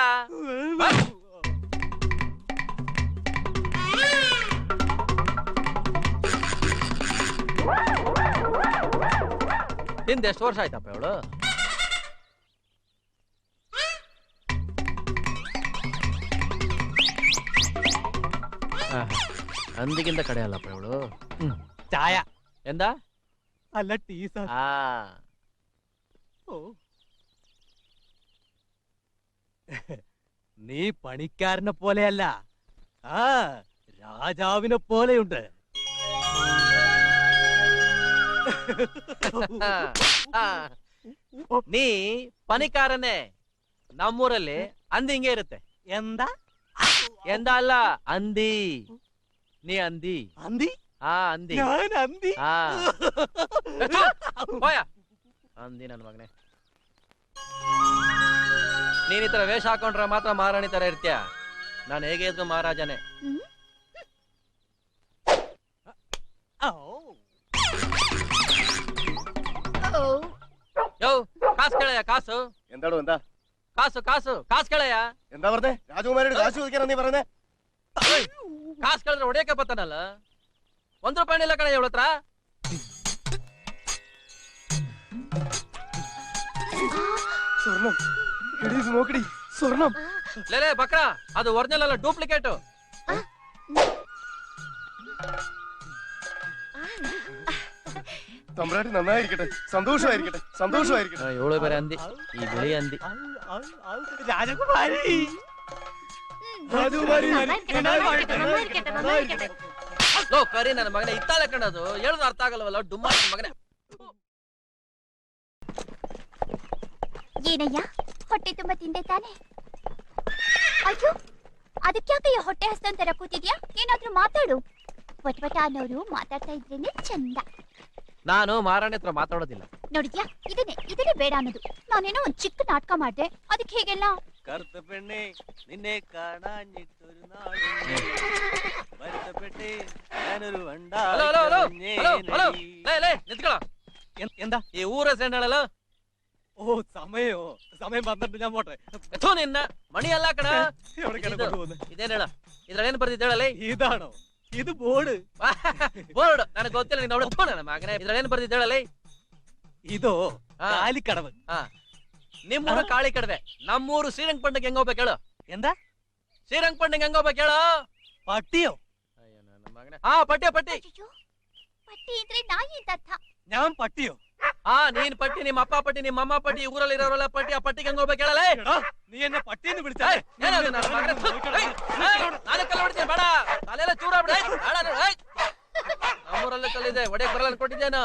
ನಿಂದ ಎಷ್ಟು ವರ್ಷ ಆಯ್ತಪ್ಪ ಇವಳು? ಅಂದಿಗಿಂತ ಕಡೆ ಅಲ್ಲಪ್ಪ ಇವಳು. ചായ ಎಂದ അല്ല ടീ സാർ. ಆ ഓ നീ പണിക്കാരനെ പോലെയല്ല, ആ രാജാവിനെ പോലെയുണ്ട്. ನೀ ಪನಿಕಾರನೇ. ನಮ್ಮೂರಲ್ಲಿ ಅಂದಿ ಹಿಂಗೆ ಇರುತ್ತೆ. എന്താ ಎಂದ ಅಲ್ಲ, ಅಂದಿ. ನೀ ಅಂದಿ. അന്തി? ಹಾ ಅಂದಿ. ഞാൻ അന്തി? ಹಾ ಹೋಯ ಅಂದಿ ನನ್ನ ಮಗನೇ. ನೀನ್ ಈ ತರ ವೇಷ ಹಾಕೊಂಡ್ರೆ ಮಾತ್ರ ಮಹಾರಾಣಿ ತರ ಇರ್ತೀಯ. ನಾನು ಹೇಗೆ ಇದ್ರು ಮಹಾರಾಜನೇ. ಯೋ ಕಾಸು ಕೇಳಯ್ಯ, ಕಾಸು. എന്താടോ എന്താ ಕಾಸು ಕಾಸು ಕಾಸು ಕೇಳಯ್ಯ. എന്താ പറഞ്ഞേ? രാജകുമാരിയുടെ കാശ് ചോദിക്കാനാ നീ പറഞ്ഞേ? ಕಾಸು ಕೇಳಿದ್ರೆ ಹೊಡಿಯಕ್ಕೆ ಬರ್ತಾನಲ್ಲ. ₹1 ಇಲ್ಲ ಕಣಯ್ಯ ಇವಳ ಹತ್ರ. സ്വർണം എടീ, ഇത് നോക്കടി, സ്വർണം. ಲೇ ಬಕ್ರ, ಅದು ಒರಿಜಿನಲ್ ಅಲ್ಲ, ಡೂಪ್ಲಿಕೇಟ್. തമ്പ്രാട്ടി നന്നായിരിക്കട്ടെ, സന്തോഷമായിരിക്കട്ടെ, സന്തോഷമായിരിക്കട്ടെ. ಇವಳು ಬೇರೆ ಅಂದಿ, ಈ ಬಿಳಿ ಅಂದಿ. രാജകുമാരി, രാജകുമാരി, ಲೋ ಕರಿ ನನ್ನ ಮಗನೇ, ಇತ್ತಾಳೆ ಕಣದು. ಹೇಳಿದ್ರು ಅರ್ಥ ಆಗಲ್ವಲ್ಲ, ಡುಮ್ಮ ನನ್ನ ಮಗನೇ. ಏನಯ್ಯ, ಹೊಟ್ಟೆ ತುಂಬಾ ತಿಂದೆ ತಾನೆ? ಅಯ್ಯೋ, ಅದಕ್ಯಾಕಯ್ಯ ಹೊಟ್ಟೆ ಹಸ್ತಂತರ ಕೂತಿದ್ಯಾ? ಏನಾದ್ರೂ ಮಾತಾಡು. ವಟ್ವಟ ಅನ್ನೋರು ಮಾತಾಡ್ತಾ ಇದ್ರೇನೆ ಚಂದ. ನಾನು ಮಹಾರಾಣಿ ಹತ್ರ ಮಾತಾಡೋದಿಲ್ಲ. ನೋಡಿದ್ಯಾ, ಇದನ್ನೇ ಬೇಡ ಅನ್ನೋದು. ನಾನೇನೋ ಒಂದ್ ಚಿಕ್ಕ ನಾಟಕ ಮಾಡ್ದೆ, ಅದಕ್ಕೆ ಹೇಗೆಲ್ಲ? കറുത്ത പെണ്ണെ നിന്നെ കാണാഞ്ഞിട്ടൊരു നാളെ വരുത്തപ്പെട്ടെ ഞാനൊരു hello hello hello hello hello, ಲೇ ನಿಂತ್ಕೊಳ್ಳ. എന്താ ಈ ಊರ ಹೆಸರು ಹೇಳಲ್ಲ. ഓ സമയോ, സമയം 12 ഞാൻ പോട്ടെ. ಎಥೋ ನಿನ್ನ ಮಣಿ ಅಲ್ಲ ಕಣ. ಇದೇನ್ ಹೇಳ, ಇದ್ರಲ್ಲೇನು ಬರ್ದಿದ್ದು ಹೇಳಲ್ಲ. ഇതാണോ ഇത്? ബോർഡ് ಬೋರ್ಡ್ ನನಗೆ ಗೊತ್ತಿಲ್ಲ, ನೀನು ಅವಳು ನನ್ನ ಮಗನೇ. ಇದ್ರಲ್ಲೇನು ಬರ್ದಿದ್ದು ಹೇಳಲ್ಲ. ಇದೋ ಕಾಲಿಕಡവ്. ನಿಮ್ಮೂರು ಕಾಳಿ ಕಡವೆ, ನಮ್ಮೂರು ಶ್ರೀರಂಗಪಟ್ಟಣಕ್ಕೆ ಹೆಂಗ್ ಹೋಗ್ಬೇಕು ಹೇಳು? ಎಂದ? ಶ್ರೀರಂಗಪಟ್ಟಣಕ್ಕೆ ಹೆಂಗ್ ಹೋಗ್ಬೇಕು ಹೇಳು? പട്ടിയോ? ಅಯ್ಯೋ ನನ್ನ ಮಗನೇ. ಹಾ ಪಟ್ಟಿ ಪಟ್ಟಿ. ಅಯ್ಯೋ, ಪಟ್ಟಿ ಇದ್ರೆ ನಾಯಿ ಅಂತ ಅರ್ಥ. ഞാൻ പട്ടിയോ? ಹಾ ನೀನ್ ಪಟ್ಟಿ, ನಿಮ್ಮ ಅಪ್ಪ ಪಟ್ಟಿ, ನಿಮ್ಮ ಅಮ್ಮ ಪಟ್ಟಿ, ಊರಲ್ಲಿ ಇರೋರೆಲ್ಲ ಪಟ್ಟಿ. ಆ ಪಟ್ಟಿಗೆ ಹೆಂಗ್ ಹೋಗ್ಬೇಕು ಹೇಳಲ್ಲ. നീ എന്നെ പട്ടിന്ന് ಏನದು വിളിച്ചാ? ನನ್ನ ಮಗನೇ? ನಾನು ಕಲ್ಲ ಹೊಡಿತೀನಿ, ಬೇಡ. ತಲೆಲ್ಲ ಚೂರ ಬಿಡ. ನಮ್ಮೂರಲ್ಲೇ ಕಲ್ಲಿದೆ, ಒಡೆಯಕ್ ಬರಲ್ಲ ಅನ್ಕೊಟ್ಟಿದ್ದೇನು?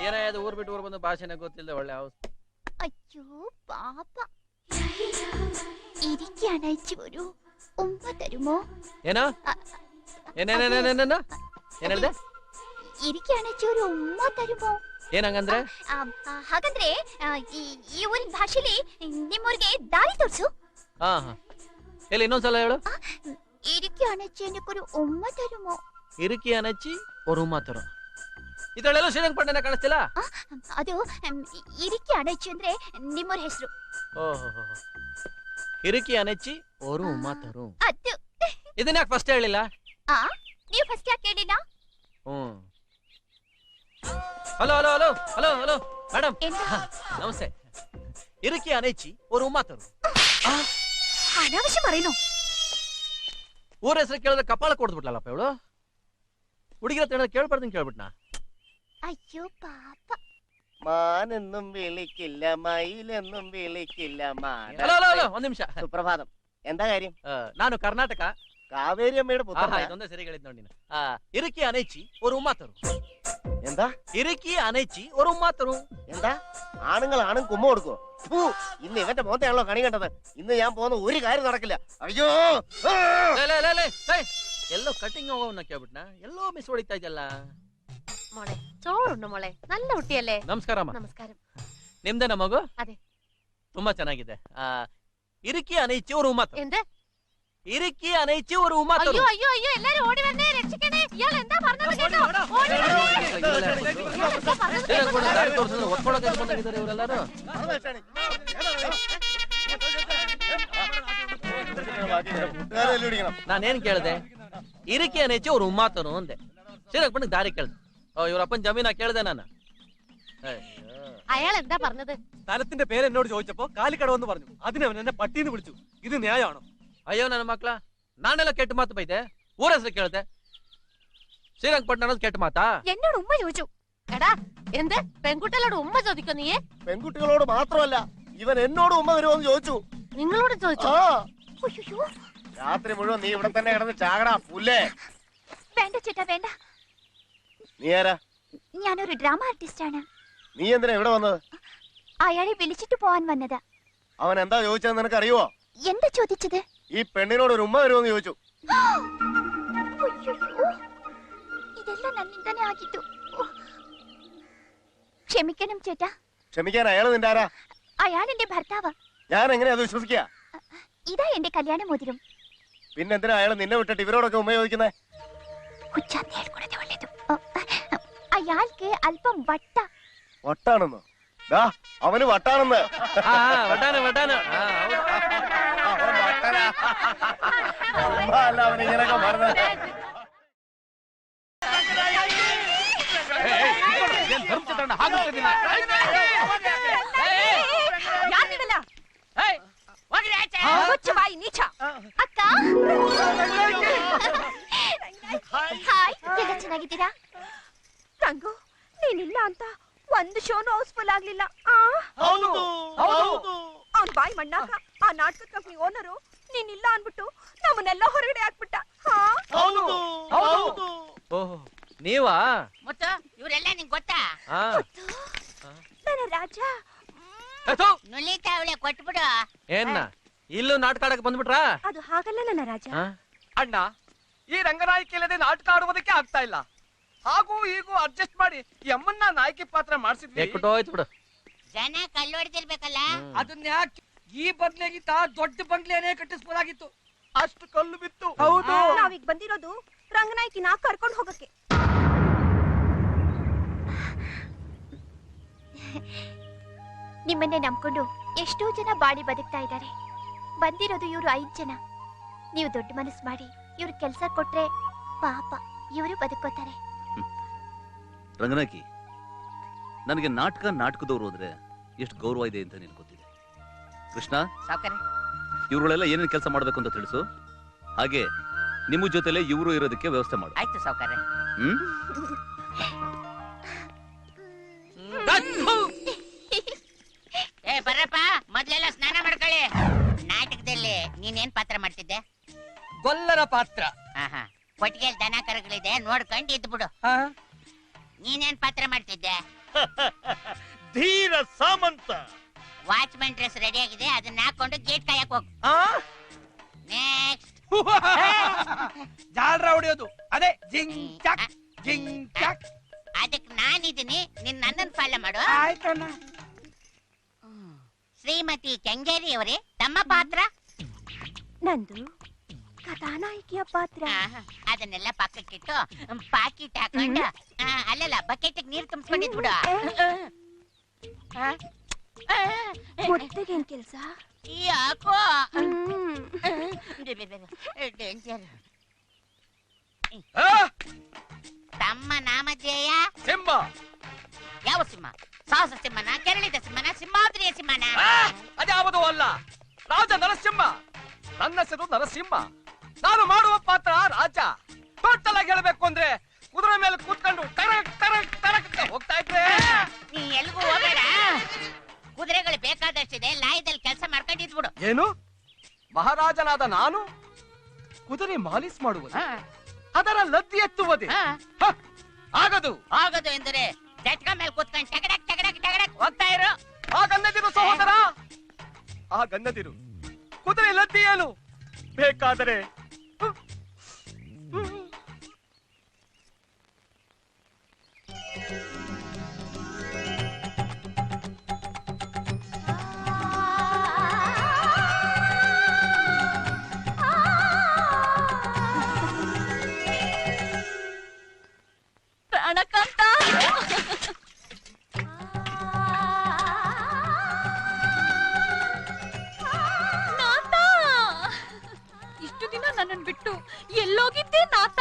ಏನಾಯ್ತು, ಊರ್ ಬಿಟ್ಟು ಊರ್ ಬಂದು ಭಾಷೆನ ಗೊತ್ತಿಲ್ಲ. ಒಳ್ಳೆ അയ്യോ പാപ, ഇരിക്കാണ് ഒരു ഉമ്മ തരുമോ? ಏನೋ ಏನೇನೇನೇನೇನ ಏನ್ ಹೇಳ್ದೆ? ഇരിക്കാണ് ഒരു ഉമ്മ തരുമോ? ಏನಂಗಂದ್ರೆ? ಹಾಗಂದ್ರೆ ಈ ಊರಿನ ಭಾಷೆಲಿ ನಿಮ್ಮೂರಿಗೆ ದಾರಿ ತೋರ್ಸು. ಹಾ ಹಾ, ಎಲ್ಲಿ ಇನ್ನೊಂದ್ಸಲ ಹೇಳು. ഇരിക്കാണ് ഒരു ഉമ്മ തരുമോ? ಇರುಕಿ ಅನಚ್ಚಿ ಅವರು ಮಾತಾರ. ಇದರಲ್ಲೆಲ್ಲ ಶ್ರೀರಂಗಪಟ್ಟಣ ಕಾಣಿಸ್ತಿಲ್ಲ. ಅದು ಇರಿಕಾಣೆ ಅಂದ್ರೆ ನಿಮ್ಮೂರ ಹೆಸರು. ಓಹೋ, ಇರುಕಿ ಅನಚ್ಚಿ ಅವರು ಮಾತಾರು. ಅದು ಇದನ್ನ ಯಾಕೆ ಫಸ್ಟ್ ಹೇಳಿಲ್ಲ? ನೀವು ಫಸ್ಟ್ ಯಾಕೆ ಹೇಳಿಲ್ಲ? Hmm. Hello hello hello hello hello madam, ನಮಸ್ತೆ. ಇರುಕಿ ಅನಚ್ಚಿ ಅವರು ಮಾತಾರು. ಅನಾವಶ್ಯ ಮರೇನು? ಊರ ಹೆಸರು ಕೇಳಿದ್ರೆ ಕಪಾಳ ಕೊಡ್ಬಿಟ್ಲಲ್ಲಪ್ಪ ಇವಳು. ಹುಡುಗಿರ ಹತ್ರ ಕೇಳ್ಬಾರ್ದು ಕೇಳ್ಬಿಟ್ನಾ? അയ്യോ പാപ. മാനെന്നും വിളിക്കില്ല, മയിലെന്നും വിളിക്കില്ല. ಹಲೋ ಹಲೋ ಹಲೋ, ಒಂದ್ ನಿಮಿಷ. സുപ്രഭാതം. എന്താ കാര്യം? ನಾನು ಕರ್ನಾಟಕ. കാവേരി അമ്മയുടെ പുത്രനാ? ಇದೊಂದೇ ಸರಿ ಹೇಳಿದ್ ನೋಡಿ. ಇರುಕಿ ಅನೈಚಿ ഒരു ಮಾತಾರು. എന്താ? ഇറുക്കി അനച്ചി ഒരു മാത്തറും. എന്താ? ആണുങ്ങളാണും കുമ്മ കൊടുക്കോ? ഇന്ന് ഇവന്റെ മോന്തയാണല്ലോ കണി കണ്ടത്. ഇന്ന് ഞാൻ പോകുന്ന ഒരു കാര്യം നടക്കില്ല. അയ്യോ, ಎಲ್ಲೋ ಕಟಿಂಗ್ ಹೋಗೋವನ್ನ ಕೇಳ್ಬಿಟ್ನ, ಎಲ್ಲೋ ಮಿಸ್ ಹೊಡಿತಾ ಇದೆಯಲ್ಲ. മോളെ ചോറുണ്ണു മോളെ, നല്ല കുട്ടിയല്ലേ. ನಮಸ್ಕಾರಮ್ಮ. ನಮಸ್ಕಾರ. ನಿಮ್ದೇನ ಮಗು? ಅದೇ. ತುಂಬಾ ಚೆನ್ನಾಗಿದೆ. ಇರುಕಿ ಅನೈಚಿ ഒരു ಮಾತು. എന്ത്? ഇറുക്കി അനൈച്ചി ഒരു മാത്തറും. അയ്യോ അയ്യോ അയ്യോ, എല്ലാരും ഓടി വന്നേ, രക്ഷിക്കണേ. ഇയാൾ എന്താ പറഞ്ഞത് കേട്ടോ? ഓടി ಇವರೆಲ್ಲರೂ ನಾನೇನ್ ಕೇಳ್ದೆ? ಇರುಕಿ ಅನೈಚಿ ഒരു ಮಾತನು ಅಂದೆ. ಶ್ರೀರಂಗಪಟ್ಟಣಕ್ಕೆ ದಾರಿ ಕೇಳ್ದೆ. ഇവരപ്പൻ ജമീന കേಳ್ದೆ ನಾನು. അയാൾ എന്താ പറഞ്ഞത്? സ്ഥലത്തിന്റെ പേര് എന്നോട് ചോദിച്ചപ്പോ കാലിക്കടവെന്ന് പറഞ്ഞു. അതിനവൻ എന്നെ പട്ടിന്ന് വിളിച്ചു. ಇದು ನ್ಯಾಯ ಅಣ್ಣ. ಅಯ್ಯೋ ನನ್ನ ಮಕ್ಳ, ನಾನೆಲ್ಲ ಕೆಟ್ಟ ಮಾತು ಬೈದೆ, ಊರ ಹೆಸರು ಕೇಳ್ದೆ. ಶ್ರೀರಂಗಪಟ್ಟಣ ಅನ್ನೋದು ಕೆಟ್ಟ മാതാ? എന്നോട് ഉമ്മ ചോദിച്ചു. എടാ എന്ത് പെൺകുട്ടികളോട് ഉമ്മ ചോദിക്കോ നീ? പെൺകുട്ടികളോട് മാത്രമല്ല, ഇവൻ എന്നോട് ഉമ്മ വരുമോന്ന് ചോദിച്ചു. നിങ്ങളോട് ചോദിച്ചോ? രാത്രി മുഴുവൻ നീ ഇവിടെ തന്നെ കിടന്ന് ചാകടാ പുല്ലേ. വേണ്ട ചേട്ടാ വേണ്ട. നീ ആരാ? ഞാനൊരു ഡ്രാമ ആർട്ടിസ്റ്റ് ആണ്. നീ എന്തിനാ ഇവിടെ വന്നത്? അയാളെ വിളിച്ചിട്ട് പോവാൻ വന്നതാ. അവൻ എന്താ ചോദിച്ചതെന്ന് നിനക്ക് അറിയുവോ? എന്താ ചോദിച്ചത്? ഈ പെണ്ണിനോട് ഒരു ഉമ്മ വരുമോന്ന് ചോദിച്ചു. ഇതെല്ലാം നന്നിന്ദനെ ആക്കിട്ടു. ക്ഷമിക്കണം ചേട്ടാ. ക്ഷമിക്കാൻ അയാൾ നിന്റെ ആരാ? അയാൾ എന്റെ ഭർത്താവ്. ഞാൻ എങ്ങനെയാ അത് വിശ്വസിക്കുക? ഇതാ എന്റെ കല്യാണ മോതിരം. പിന്നെന്തിനാ അയാൾ നിന്നെ വിട്ടിട്ട് ഇവരോടൊക്കെ ഉമ്മ ചോദിക്കുന്നേ? അയാൾക്ക് അല്പം വട്ട. വട്ടാണെന്നോ? ദാ അവന് വട്ടാണെന്ന്. അല്ല അവന് ഇങ്ങനൊക്കെ പറഞ്ഞത്. ಅಕ್ಕ ಹಾಯ್, ಎಲ್ಲ ಚೆನ್ನಾಗಿದ್ದೀರಾ? ರಂಗು, ನೀನಿಲ್ಲ ಅಂತ ಒಂದು ಶೋನು ಹೌಸ್ಫುಲ್ ಆಗ್ಲಿಲ್ಲ. ಅವ್ನ್ ಬಾಯಿ ಮಣ್ಣಾಕ ಆ ನಾಟಕ ಕಂಪ್ನಿ ಓನರು ನೀನಿಲ್ಲ ಅನ್ಬಿಟ್ಟು ನಮ್ಮನ್ನೆಲ್ಲ ಹೊರಗಡೆ ಹಾಕ್ಬಿಟ್ಟ. ಓಹ್, ನೀವಾ? ಮುತ್ತು, ಇವರೆಲ್ಲ ನಿಂಗೆ ಗೊತ್ತಾ? ನನ್ನ ರಾಜ ನುಲಿತಾವಳೆ ಕೊಟ್ಬಿಡು. ಏನ್ನ ಇಲ್ಲೂ ನಾಟಕ ಆಡಕ್ ಬಂದ್ಬಿಟ್ರಾ? ಅದು ಹಾಗಲ್ಲ ನನ್ನ ರಾಜ. ಅಣ್ಣ, ಈ ರಂಗನಾಯಕಿ ಇಲ್ಲದೆ ನಾಟಕ ಆಡುವುದಕ್ಕೆ ಆಗ್ತಾ ಇಲ್ಲ. ಹಾಗೂ ಹೀಗೂ ಅಡ್ಜಸ್ಟ್ ಮಾಡಿ ಯಮ್ಮನ್ನ ನಾಯಕಿ ಪಾತ್ರ ಮಾಡಿಸಿದ್ವಿ. ಎಕ್ಕುಟೋಯ್ತು ಬಿಡು. ಜನ ಕಲ್ಲೊಡ್ತಿರ್ಬೇಕಲ್ಲ. ಅದನ್ನ ಯಾಕೆ ಈ ಬಂಗ್ಲೆಗಿಂತ ದೊಡ್ಡ ಬಂಗ್ಲೆನೇ ಕಟ್ಟಿಸ್ಬೋದಾಗಿತ್ತು. ಅಷ್ಟು ಕಲ್ಲು ಬಿತ್ತು. ಹೌದು, ನಾವೀಗ ಬಂದಿರೋದು ರಂಗನಾಯಕಿನ ಕರ್ಕೊಂಡು ಹೋಗಕ್ಕೆ. ನಿಮ್ಮನ್ನೇ ನಂಬ್ಕೊಂಡು ಎಷ್ಟೋ ಜನ ಬಾಡಿ ಬದುಕ್ತಾ ಇದ್ದಾರೆ. ಬಂದಿರೋದು ಇವ್ರು 5 ಜನ. ನೀವು ದೊಡ್ಡ ಮನಸ್ಸು ಮಾಡಿ ಇವ್ರ ಕೆಲಸ ಕೊಟ್ರೆ ಪಾಪ ಇವರು ಬದುಕೋತಾರೆ. ರಂಗನಾಯಕಿ, ನನಗೆ ನಾಟಕದವ್ರು ಹೋದ್ರೆ ಎಷ್ಟು ಗೌರವ ಇದೆ ಅಂತ ನಿನಗೆ ಗೊತ್ತಿದೆ. ಕೃಷ್ಣ, ಇವ್ರುಗಳೆಲ್ಲ ಏನೇನು ಕೆಲಸ ಮಾಡ್ಬೇಕು ಅಂತ ತಿಳಿಸು. ಹಾಗೆ ನಿಮ್ಮ ಜೊತೆಲೆ ಇವರು ಇರೋದಕ್ಕೆ ವ್ಯವಸ್ಥೆ ಮಾಡು. ಆಯ್ತು ಸಾವ್ಕಾರ. ಏ ಬರ್ರಪ್ಪ, ಮೊದ್ಲೆಲ್ಲ ಸ್ನಾನ ಮಾಡ್ಕೊಳ್ಳಿ. ನಾಟಕದಲ್ಲಿ ನೀನೇನ್ ಪಾತ್ರ ಮಾಡ್ತಿದ್ದೆ? ಗೊಲ್ಲರ ಪಾತ್ರ. ಕೊಟ್ಟಿಗೆಲ್ ದನ ಕರುಗಳಿದೆ, ನೋಡ್ಕೊಂಡು ಇದ್ಬಿಡು. ನೀನೇನ್ ಪಾತ್ರ ಮಾಡ್ತಿದ್ದೆ? ಧೀರ ಸಾಮಂತ. ವಾಚ್ಮನ್ ಡ್ರೆಸ್ ರೆಡಿ ಆಗಿದೆ, ಅದನ್ನ ಹಾಕೊಂಡು ಗೇಟ್ ಕಾಯಕ್ ಹೋಗು. ನೆಕ್ಸ್ಟ್ ಜಾಲ್ರ ಹೊಡೆಯೋದು, ಅದೇ ಜಿಂಗ್ ಚಾಕ್ ಜಿಂಗ್ ಚಾಕ್. ಅದಕ್ಕೆ ನಾನಿದ್ದೀನಿ, ನಿನ್ ನನ್ನನ್ ಫಾಲೋ ಮಾಡು. ಆಯ್ತಣ್ಣ. ಶ್ರೀಮತಿ ಕೆಂಗೇರಿ ಅವರೇ, ತಮ್ಮ ಪಾತ್ರ? ನಂದು ಕಥಾನಾಯಕಿಯ ಪಾತ್ರ. ಅದನ್ನೆಲ್ಲ ಪಕ್ಕಕ್ಕಿಟ್ಟು ಪಾಕಿಟ್ ಹಾಕೊಂಡು ಅಲ್ಲಲ್ಲ ಬಕೆಟ್ ನೀರ್ ತುಂಬಿಸ್ಕೊಂಡಿದ್ಬಿಡು. ಮುತ್ತಿಗೇನ್ ಕೆಲ್ಸ? ಯಾಕೋ ಡೇಂಜರ್. ತಮ್ಮ ನಾಮಧೇಯ? ಸಿಂಹ. ಯಾವ ಸಿಂಹ? ಸಾಹಸ ಸಿಂಹನ, ಕೆರಳಿದ ಸಿಂಹನ, ಸಿಂಹಾದ್ರಿಯ ಸಿಂಹನ? ಅದ್ಯಾವುದೂ ಅಲ್ಲ, ರಾಜ ನರಸಿಂಹ. ನನ್ನ ಹೆಸರು ನರಸಿಂಹ. ನಾನು ಮಾಡುವ ಪಾತ್ರ ರಾಜ. ಟೋಟಲ್ ಆಗಿ ಹೇಳ್ಬೇಕು ಅಂದ್ರೆ ಕುದುರೆ ಮೇಲೆ ಕೂತ್ಕೊಂಡು ಟರಕ್ ಟರಕ್ ಟರಕ್ ಹೋಗ್ತಾ ಇದ್ರೆ. ನೀ ಎಲ್ಗೂ ಹೋಗ್ಬೇಡ. ಕುದುರೆಗಳು ಬೇಕಾದಷ್ಟಿದೆ, ಲಾಯದಲ್ಲಿ ಕೆಲಸ ಮಾಡ್ಕೊಂಡಿದ್ಬಿಡು. ಏನು, ಮಹಾರಾಜನಾದ ನಾನು ಕುದುರೆ ಮಾಲೀಸ್ ಮಾಡುವುದು, ಅದರ ಲದ್ದಿ ಎತ್ತುವುದೇ? ಆಗದು ಆಗದು ಎಂದರೆ ಜಟ್ಕ ಮೇಲೆ ಕೂತ್ಕೊಂಡು ಟಗಡಕ್ ಟಗಡಕ್ ಟಗಡಕ್ ಹೋಗ್ತಾ ಇರು. ಹಾಗನ್ನದಿರು ಸಹೋದರ, ಹಾಗನ್ನದಿರು. ಕುದುರೆ ಲದ್ದಿ ಏನು ಬೇಕಾದರೆ ಪ್ರಾಣಕಾಂತ, ಇಷ್ಟು ದಿನ ನನ್ನನ್ನು ಬಿಟ್ಟು ಎಲ್ಲೋಗಿದ್ದೆ ನಾಥ?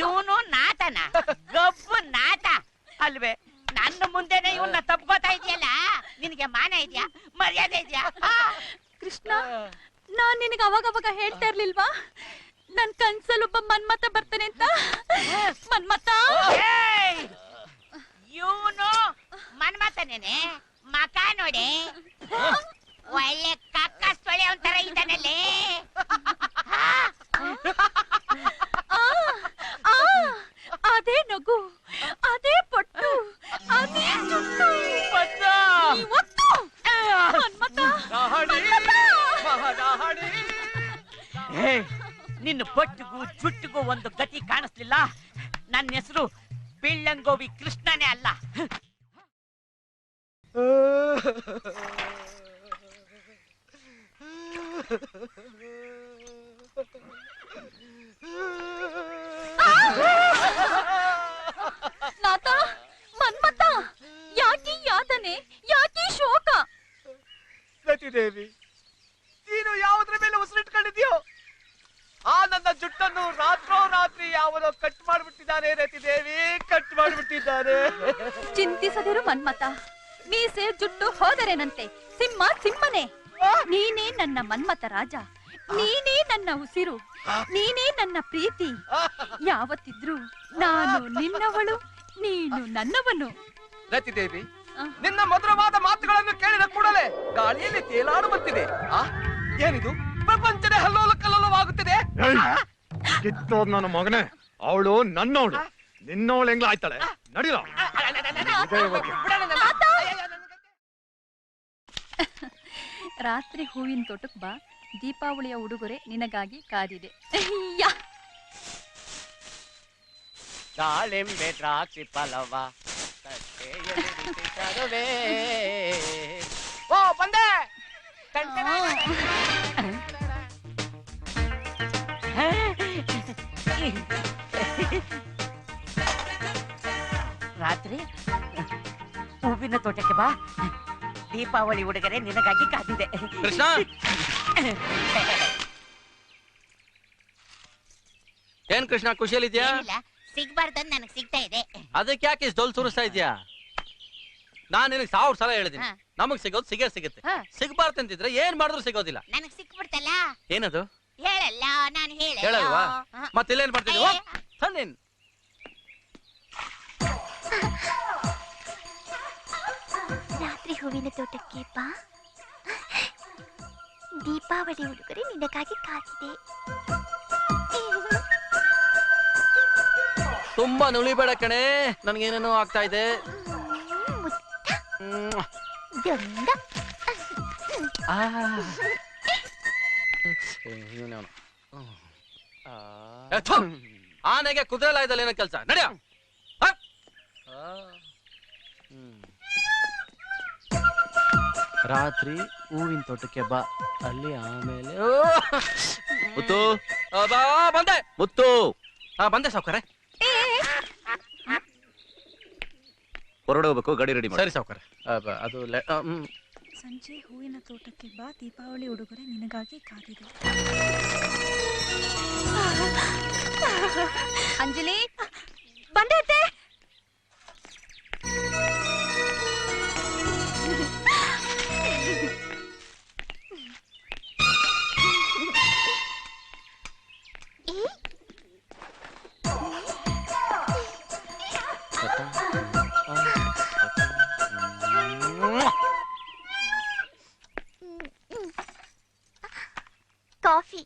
ಇವನು ನಾತನ, ಗಬ್ಬು ನಾತ ಅಲ್ವೇ? ನನ್ನ ಮುಂದೆನೆ ಇವನ್ನ ತಪ್ಕೋತಾ ಇದೆಯಲ್ಲ, ನಿನ್ಗೆ ನಿನಗೆ ಮಾನ ಇದೆಯಾ, ಮರ್ಯಾದೆ ಇದೆಯಾ? ಕೃಷ್ಣ, ನಾನ್ ನಿನಗೆ ಅವಾಗ ಹೇಳ್ತಾ ಇರ್ಲಿಲ್ವಾ ನನ್ ಕನ್ಸಲ್ಲೊಬ್ಬ ಮನ್ಮತ ಬರ್ತಾನೆ ಅಂತ? ಮನ್ಮತ ಇವನು ಮನ್ಮತನೇನೆ, ಮಕ ನೋಡಿ ಒಳ್ಳೆ ಕಕ್ಕ ತೊಳೆ ಒಂಥರ ಇದ್ದಾನಲ್ಲಿ. ಅದೇ ನಗು, ಅದೇ ಪೊಟ್ಟು, ಅದೇ ಜುಟ್ಟು. ಇವತ್ತು ಮನ್ಮತ, ನಿನ್ನ ಪೊಟ್ಟಿಗೂ ಜುಟ್ಟಿಗೂ ಒಂದು ಗತಿ ಕಾಣಿಸ್ಲಿಲ್ಲ. ನನ್ನ ಹೆಸರು ಬಿಳ್ಳಂಗೋವಿ ಕೃಷ್ಣನೇ ಅಲ್ಲ. ನಾಥ, ಮನ್ಮತ, ಯಾಕೀ ಯಾತನೆ, ಯಾಕೀ ಶೋಕ? ರತಿದೇವಿ, ನೀನು ಯಾವುದ್ರ ಮೇಲೆ ಉಸಿರಿಟ್ಕೊಂಡಿದ್ಯೋ ಆ ನನ್ನ ಜುಟ್ಟನ್ನು ರಾತ್ರಿ ಯಾವನೋ ಕಟ್ ಮಾಡ್ಬಿಟ್ಟಿದ್ದಾನೆ. ರತಿದೇವಿ, ಕಟ್ ಮಾಡ್ಬಿಟ್ಟಿದ್ದಾನೆ. ಚಿಂತಿಸದಿರು ಮನ್ಮತ, ಮೀಸೆ ಜುಟ್ಟು ಹೋದರೇನಂತೆ, ಸಿಂಹ ಸಿಂಹನೇ. ನೀನೇ ನನ್ನ ಮನ್ಮತ ರಾಜ, ನೀನೇ ನನ್ನ ಉಸಿರು, ನೀನೇ ನನ್ನ ಪ್ರೀತಿ. ಯಾವತ್ತಿದ್ರು ನಾನು ನಿನ್ನವಳು, ನೀನು ನನ್ನವನು. ರತಿದೇವಿ, ನಿನ್ನ ಮಧುರವಾದ ಮಾತುಗಳನ್ನು ಕೇಳಿದ ಕೂಡಲೇ ಗಾಳಿಯಲ್ಲಿ ತೇಲಾಡು ಬರ್ತಿದೆ. ಏನಿದು? ಪ್ರಪಂಚನೇ ಹಲ್ಲೋಲ ಕಲ್ಲೋಲವಾಗುತ್ತಿದೆ. ಕಿತ್ತೋದ್ ನನ್ನ ಮಗನೇ, ಅವಳು ನನ್ನವಳು, ನಿನ್ನವಳು ಹೆಂಗ್ಲ ಆಯ್ತಾಳೆ? ನಡಿಲ. ರಾತ್ರಿ ಹೂವಿನ ತೋಟಕ್ ಬಾ, ದೀಪಾವಳಿಯ ಉಡುಗೊರೆ ನಿನಗಾಗಿ ಕಾದಿದೆ. ದಾಳಿಂಬೆ ದ್ರಾಕ್ಷಿ ಫಲವ ಓ ಬಂದೆ. ರಾತ್ರಿ ಹೂವಿನ ತೋಟಕ್ಕೆ ಬಾ, ದೀಪಾವಳಿ ಉಡುಗೊರೆ ನಿನಗಾಗಿ ಕಾದಿದೆ. ಕೃಷ್ಣ, ಏನ್ ಕೃಷ್ಣ ಖುಷಿಯಲ್ಲಿದ್ಯಾ? ಸಿಗ್ಬಾರ್ದಂದ್ ನನಗ್ ಸಿಗ್ತಾ ಇದೆ. ಅದಕ್ಕೆ ಯಾಕೆ ಡೊಲ್ ಸುರಿಸ್ತಾ ಇದ್ಯಾ? ನಾನ್ ನಿನಗೆ 1000 ಸಲ ಹೇಳಿದೀನಿ, ನಮಗ್ ಸಿಗೋದು ಸಿಗುತ್ತೆ. ಸಿಗ್ಬಾರ್ದಂತಿದ್ರೆ ಏನ್ ಮಾಡಿದ್ರು ಸಿಗೋದಿಲ್ಲ. ನನಗ್ ಸಿಕ್ಬಿಡ್ತಲ್ಲ. ಏನದು? ಹೇಳಲ್ಲ, ನಾನು ಹೇಳಲ್ವಾ? ಮತ್ತಿಲ್ಲೇನ್ ಮಾಡ್ತಿದ್ವಿ? ತಂದೇನ್ ರಾತ್ರಿ ಹೂವಿನ ತೋಟಕ್ಕೆ ಬಾ, ದೀಪಾವಳಿ ಉಡುಗೊರೆ ನಿನಗಾಗಿ ಕಾದಿದೆ. ತುಂಬಾ ನುಳಿಬೇಡ ಕಣೆ, ನನ್ಗೇನೇನೋ ಆಗ್ತಾ ಇದೆ. ಆನೆಗೆ ಕುದುರೆ ಲಾಯದಲ್ಲಿ ಏನೋ ಕೆಲಸ, ನಡಿಯ. ರಾತ್ರಿ ಹೂವಿನ ತೋಟಕ್ಕೆ ಬಾ, ಅಲ್ಲಿ ಆಮೇಲೆ ಮುತ್ತು, ಬಂದೆ. ಮುತ್ತು, ಬಂದೆ ಸಾವ್ಕಾರೆ. ಹೊರಡೆ ಹೋಗ್ಬೇಕು, ಗಾಡಿ ರೆಡಿ ಮಾಡಿ. ಸರಿ ಸಾವ್ಕಾರೆ. ಅದು ಸಂಜೆ ಹೂವಿನ ತೋಟಕ್ಕೆ ಬಾ, ದೀಪಾವಳಿ ಉಡುಗೊರೆ ನಿನಗಾಗಿ ಕಾದಿದೆ. ಅಂಜಲಿ, ಬಂದೆ ಅತ್ತೆ. ಕಾಫಿ.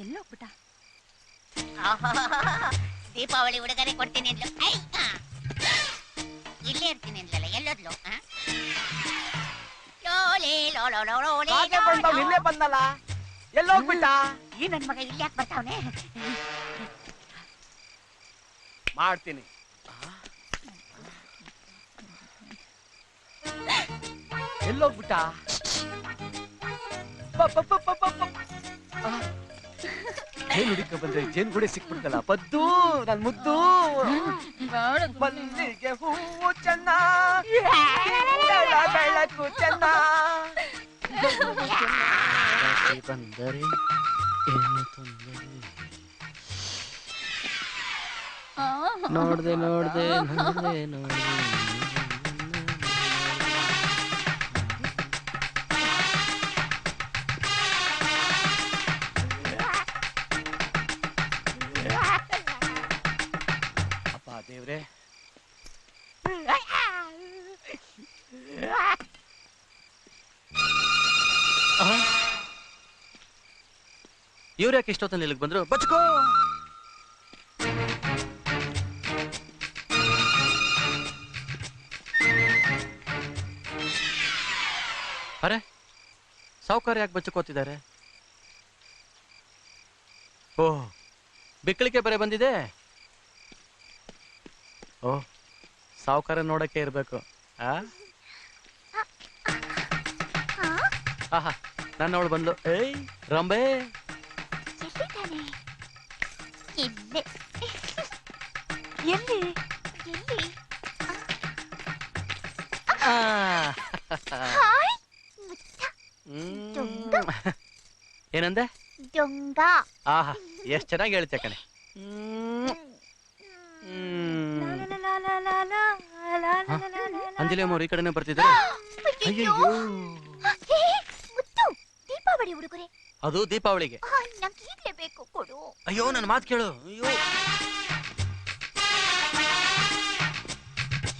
ಎಲ್ಲೋಗ್ಬಿಟ್ಟ? ದೀಪಾವಳಿ ಉಡುಗೊರೆ ಕೊಡ್ತೀನಿ ಅಂದ್ಲು. ಇಲ್ಲೇ ಇರ್ತೀನಿ ಅಂದ್ಲಲ್ಲ, ಎಲ್ಲೋದ್ಲು? ಲೋಲೆ ಕಾಗೆ ಬಂದವ್ನು ಇಲ್ಲೇ ಬಂದಲ್ಲ, ಎಲ್ಲೋಗ್ಬಿಟ್ಟ? ಈ ನನ್ ಮಗ ಇಲ್ಲಿ ಯಾಕೆ ಬರ್ತಾವನೆ? ಮಾಡ್ತೀನಿ. ಎಲ್ಲೋಗ್ಬಿಟ್ಟ? ಜೇನು ಹುಡುಕ ಬಂದ್ರೆ ಜೇನು ಕೂಡ ಸಿಕ್ಬಿಡ್ತಲ್ಲ. ಪದ್ದು ನನ್ ಮುದ್ದು ಮಲ್ಲಿಗೆ ಹೂವು ಚೆನ್ನ, ಬೆಳಕು ಚೆನ್ನ. ಬಂದರೆ ಏನು ತೊಂದರೆ? ನೋಡ್ದೆ ನೋಡ್ದೆ ನೋಡ್ದೆ ನೋಡ್ದೆ. ಅಪ್ಪ ದೇವ್ರೆ, ಇವ್ರ್ಯಾಕೆ ಇಷ್ಟೊತ್ತಲ್ಲಿ ಇಲ್ಲಿಗೆ ಬಂದ್ರು? ಬಚ್ಕೋ. ಅರೆ, ಸಾವುಕಾರ ಯಾಕೆ ಬಚ್ಕೋತಿದ್ದಾರೆ? ಓಹ್, ಬಿಕ್ಕಳಿಕೆ ಬೇರೆ ಬಂದಿದೆ. ಓಹ್, ಸಾವುಕಾರ ನೋಡಕ್ಕೆ ಇರ್ಬೇಕು. ಆಹಾ, ನನ್ನವಳು ಬಂದ್ಲು. ಏಯ್ ರಂಬೆ, ಎಲ್ಲಿ ಏನಂದೆ? ದೊಂಗ. ಆಹಾ, ಎಷ್ಟ್ ಚೆನ್ನಾಗಿ ಹೇಳ್ತೆ ಕಣೆ. ಅಂಜಲಿ ಅಮ್ಮ ಈ ಕಡೆನೆ ಬರ್ತಿದ್ದಾರೆ. ಅಯ್ಯೋ, ದೀಪಾವಳಿ ಉಡುಗೊರೆ. ಅದು ದೀಪಾವಳಿಗೆ. ನಂಗೆ ಈಗಲೇ ಬೇಕು, ಕೊಡು. ಅಯ್ಯೋ, ನನ್ನ ಮಾತು ಕೇಳು. ಅಯ್ಯೋ,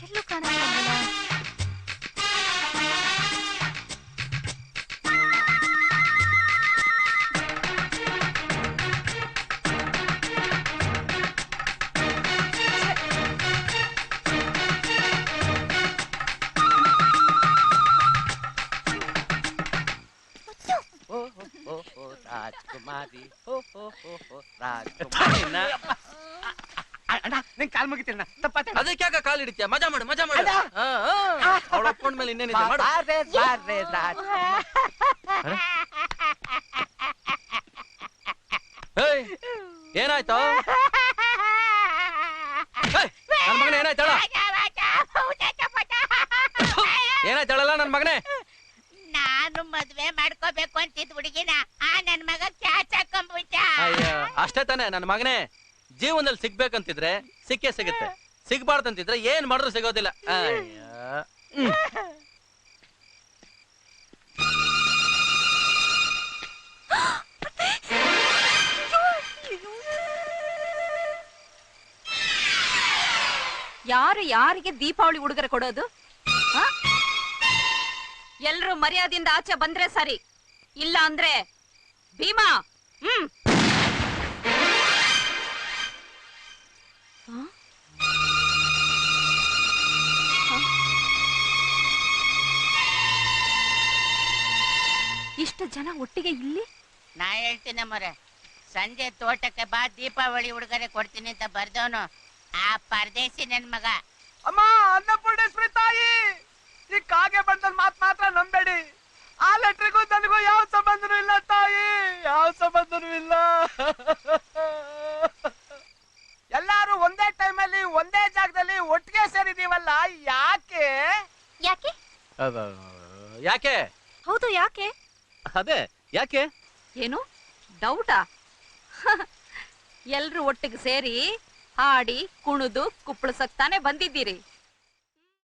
ಎಲ್ಲೂ ಕಾಣಲ್ಲ. ರಾಜಕುಮಾರಿ. ಅಣ್ಣ ನಿನ್ ಕಾಲ್ ಮುಗಿತೀರಣ್ಣ, ತಪ್ಪಾತ. ಅದಕ್ಕೆ ಯಾಕೆ ಕಾಲ್ ಹಿಡಿತೀಯ? ಮಜಾ ಮಾಡು, ಮಜಾ ಮಾಡು. ಅವಳ ಒಪ್ಕೊಂಡ ಮೇಲೆ ಇನ್ನೇನಿದೆ ಮಾಡು. ಏನಾಯ್ತು? ನನ್ ಮಗನೇ ಏನಾಯ್ತಾಳ? ಏನಾಯ್ತಾಳಲ್ಲ ನನ್ ಮಗನೇ? ನಾನು ಮದ್ವೆ ಮಾಡ್ಕೋಬೇಕು ಅಂತಿದ್ ಹುಡುಗಿನ ನನ್ ಮಗ ಕ್ಯಾಚ್ ಹಾಕೊಂಡ್ಬಿಟ್ಟ. ಅಯ್ಯೋ, ಅಷ್ಟೇ ತಾನೆ ನನ್ ಮಗನೇ. ಜೀವನದಲ್ಲಿ ಸಿಗ್ಬೇಕಂತಿದ್ರೆ ಸಿಕ್ಕೇ ಸಿಗುತ್ತೆ, ಸಿಗ್ಬಾರ್ದಂತಿದ್ರೆ ಏನ್ ಮಾಡಿದ್ರು ಸಿಗೋದಿಲ್ಲ. ಯಾರು ಯಾರಿಗೆ ದೀಪಾವಳಿ ಉಡುಗೊರೆ ಕೊಡೋದು? ಎಲ್ರು ಮರ್ಯಾದೆಯಿಂದ ಆಚೆ ಬಂದ್ರೆ ಸರಿ, ಇಲ್ಲ ಅಂದ್ರೆ ಭೀಮಾ. ಇಷ್ಟು ಜನ ಒಟ್ಟಿಗೆ ಇಲ್ಲಿ? ನಾ ಹೇಳ್ತೀನಿ ಮರೆ, ಸಂಜೆ ತೋಟಕ್ಕೆ ಬಾ, ದೀಪಾವಳಿ ಉಡುಗೊರೆ ಕೊಡ್ತೀನಿ ಅಂತ ಬರ್ದವನು ಆ ಪರದೇಶಿ ನನ್ ಮಗ. ಅಮ್ಮ, ಅನ್ನಪೂರ್ಣೇಶ್ವರಿ ತಾಯಿ, ಈ ಕಾಗೆ ಬಂದ ಮಾತ್ ಮಾತ್ರ ನಂಬೇಡಿ. ಆ ಲೆಟ್ರಿಗೂ ನನಗೂ ಯಾವ ಸಂಬಂಧನೂ ಇಲ್ಲ ತಾಯಿ, ಯಾವ ಸಂಬಂಧನೂ ಇಲ್ಲ. ಎಲ್ಲಾರು ಒಂದೇ ಟೈಮಲ್ಲಿ ಒಂದೇ ಜಾಗದಲ್ಲಿ ಒಟ್ಟಿಗೆ ಸೇರಿದೀವಲ್ಲ, ಯಾಕೆ? ಯಾಕೆ? ಯಾಕೆ? ಹೌದು, ಯಾಕೆ? ಅದೇ ಯಾಕೆ? ಏನು ಡೌಟಾ? ಎಲ್ರು ಒಟ್ಟಿಗೆ ಸೇರಿ ಹಾಡಿ ಕುಣಿದು ಕುಪ್ಪಳಿಸಕ್ ತಾನೇ ಬಂದಿದ್ದೀರಿ.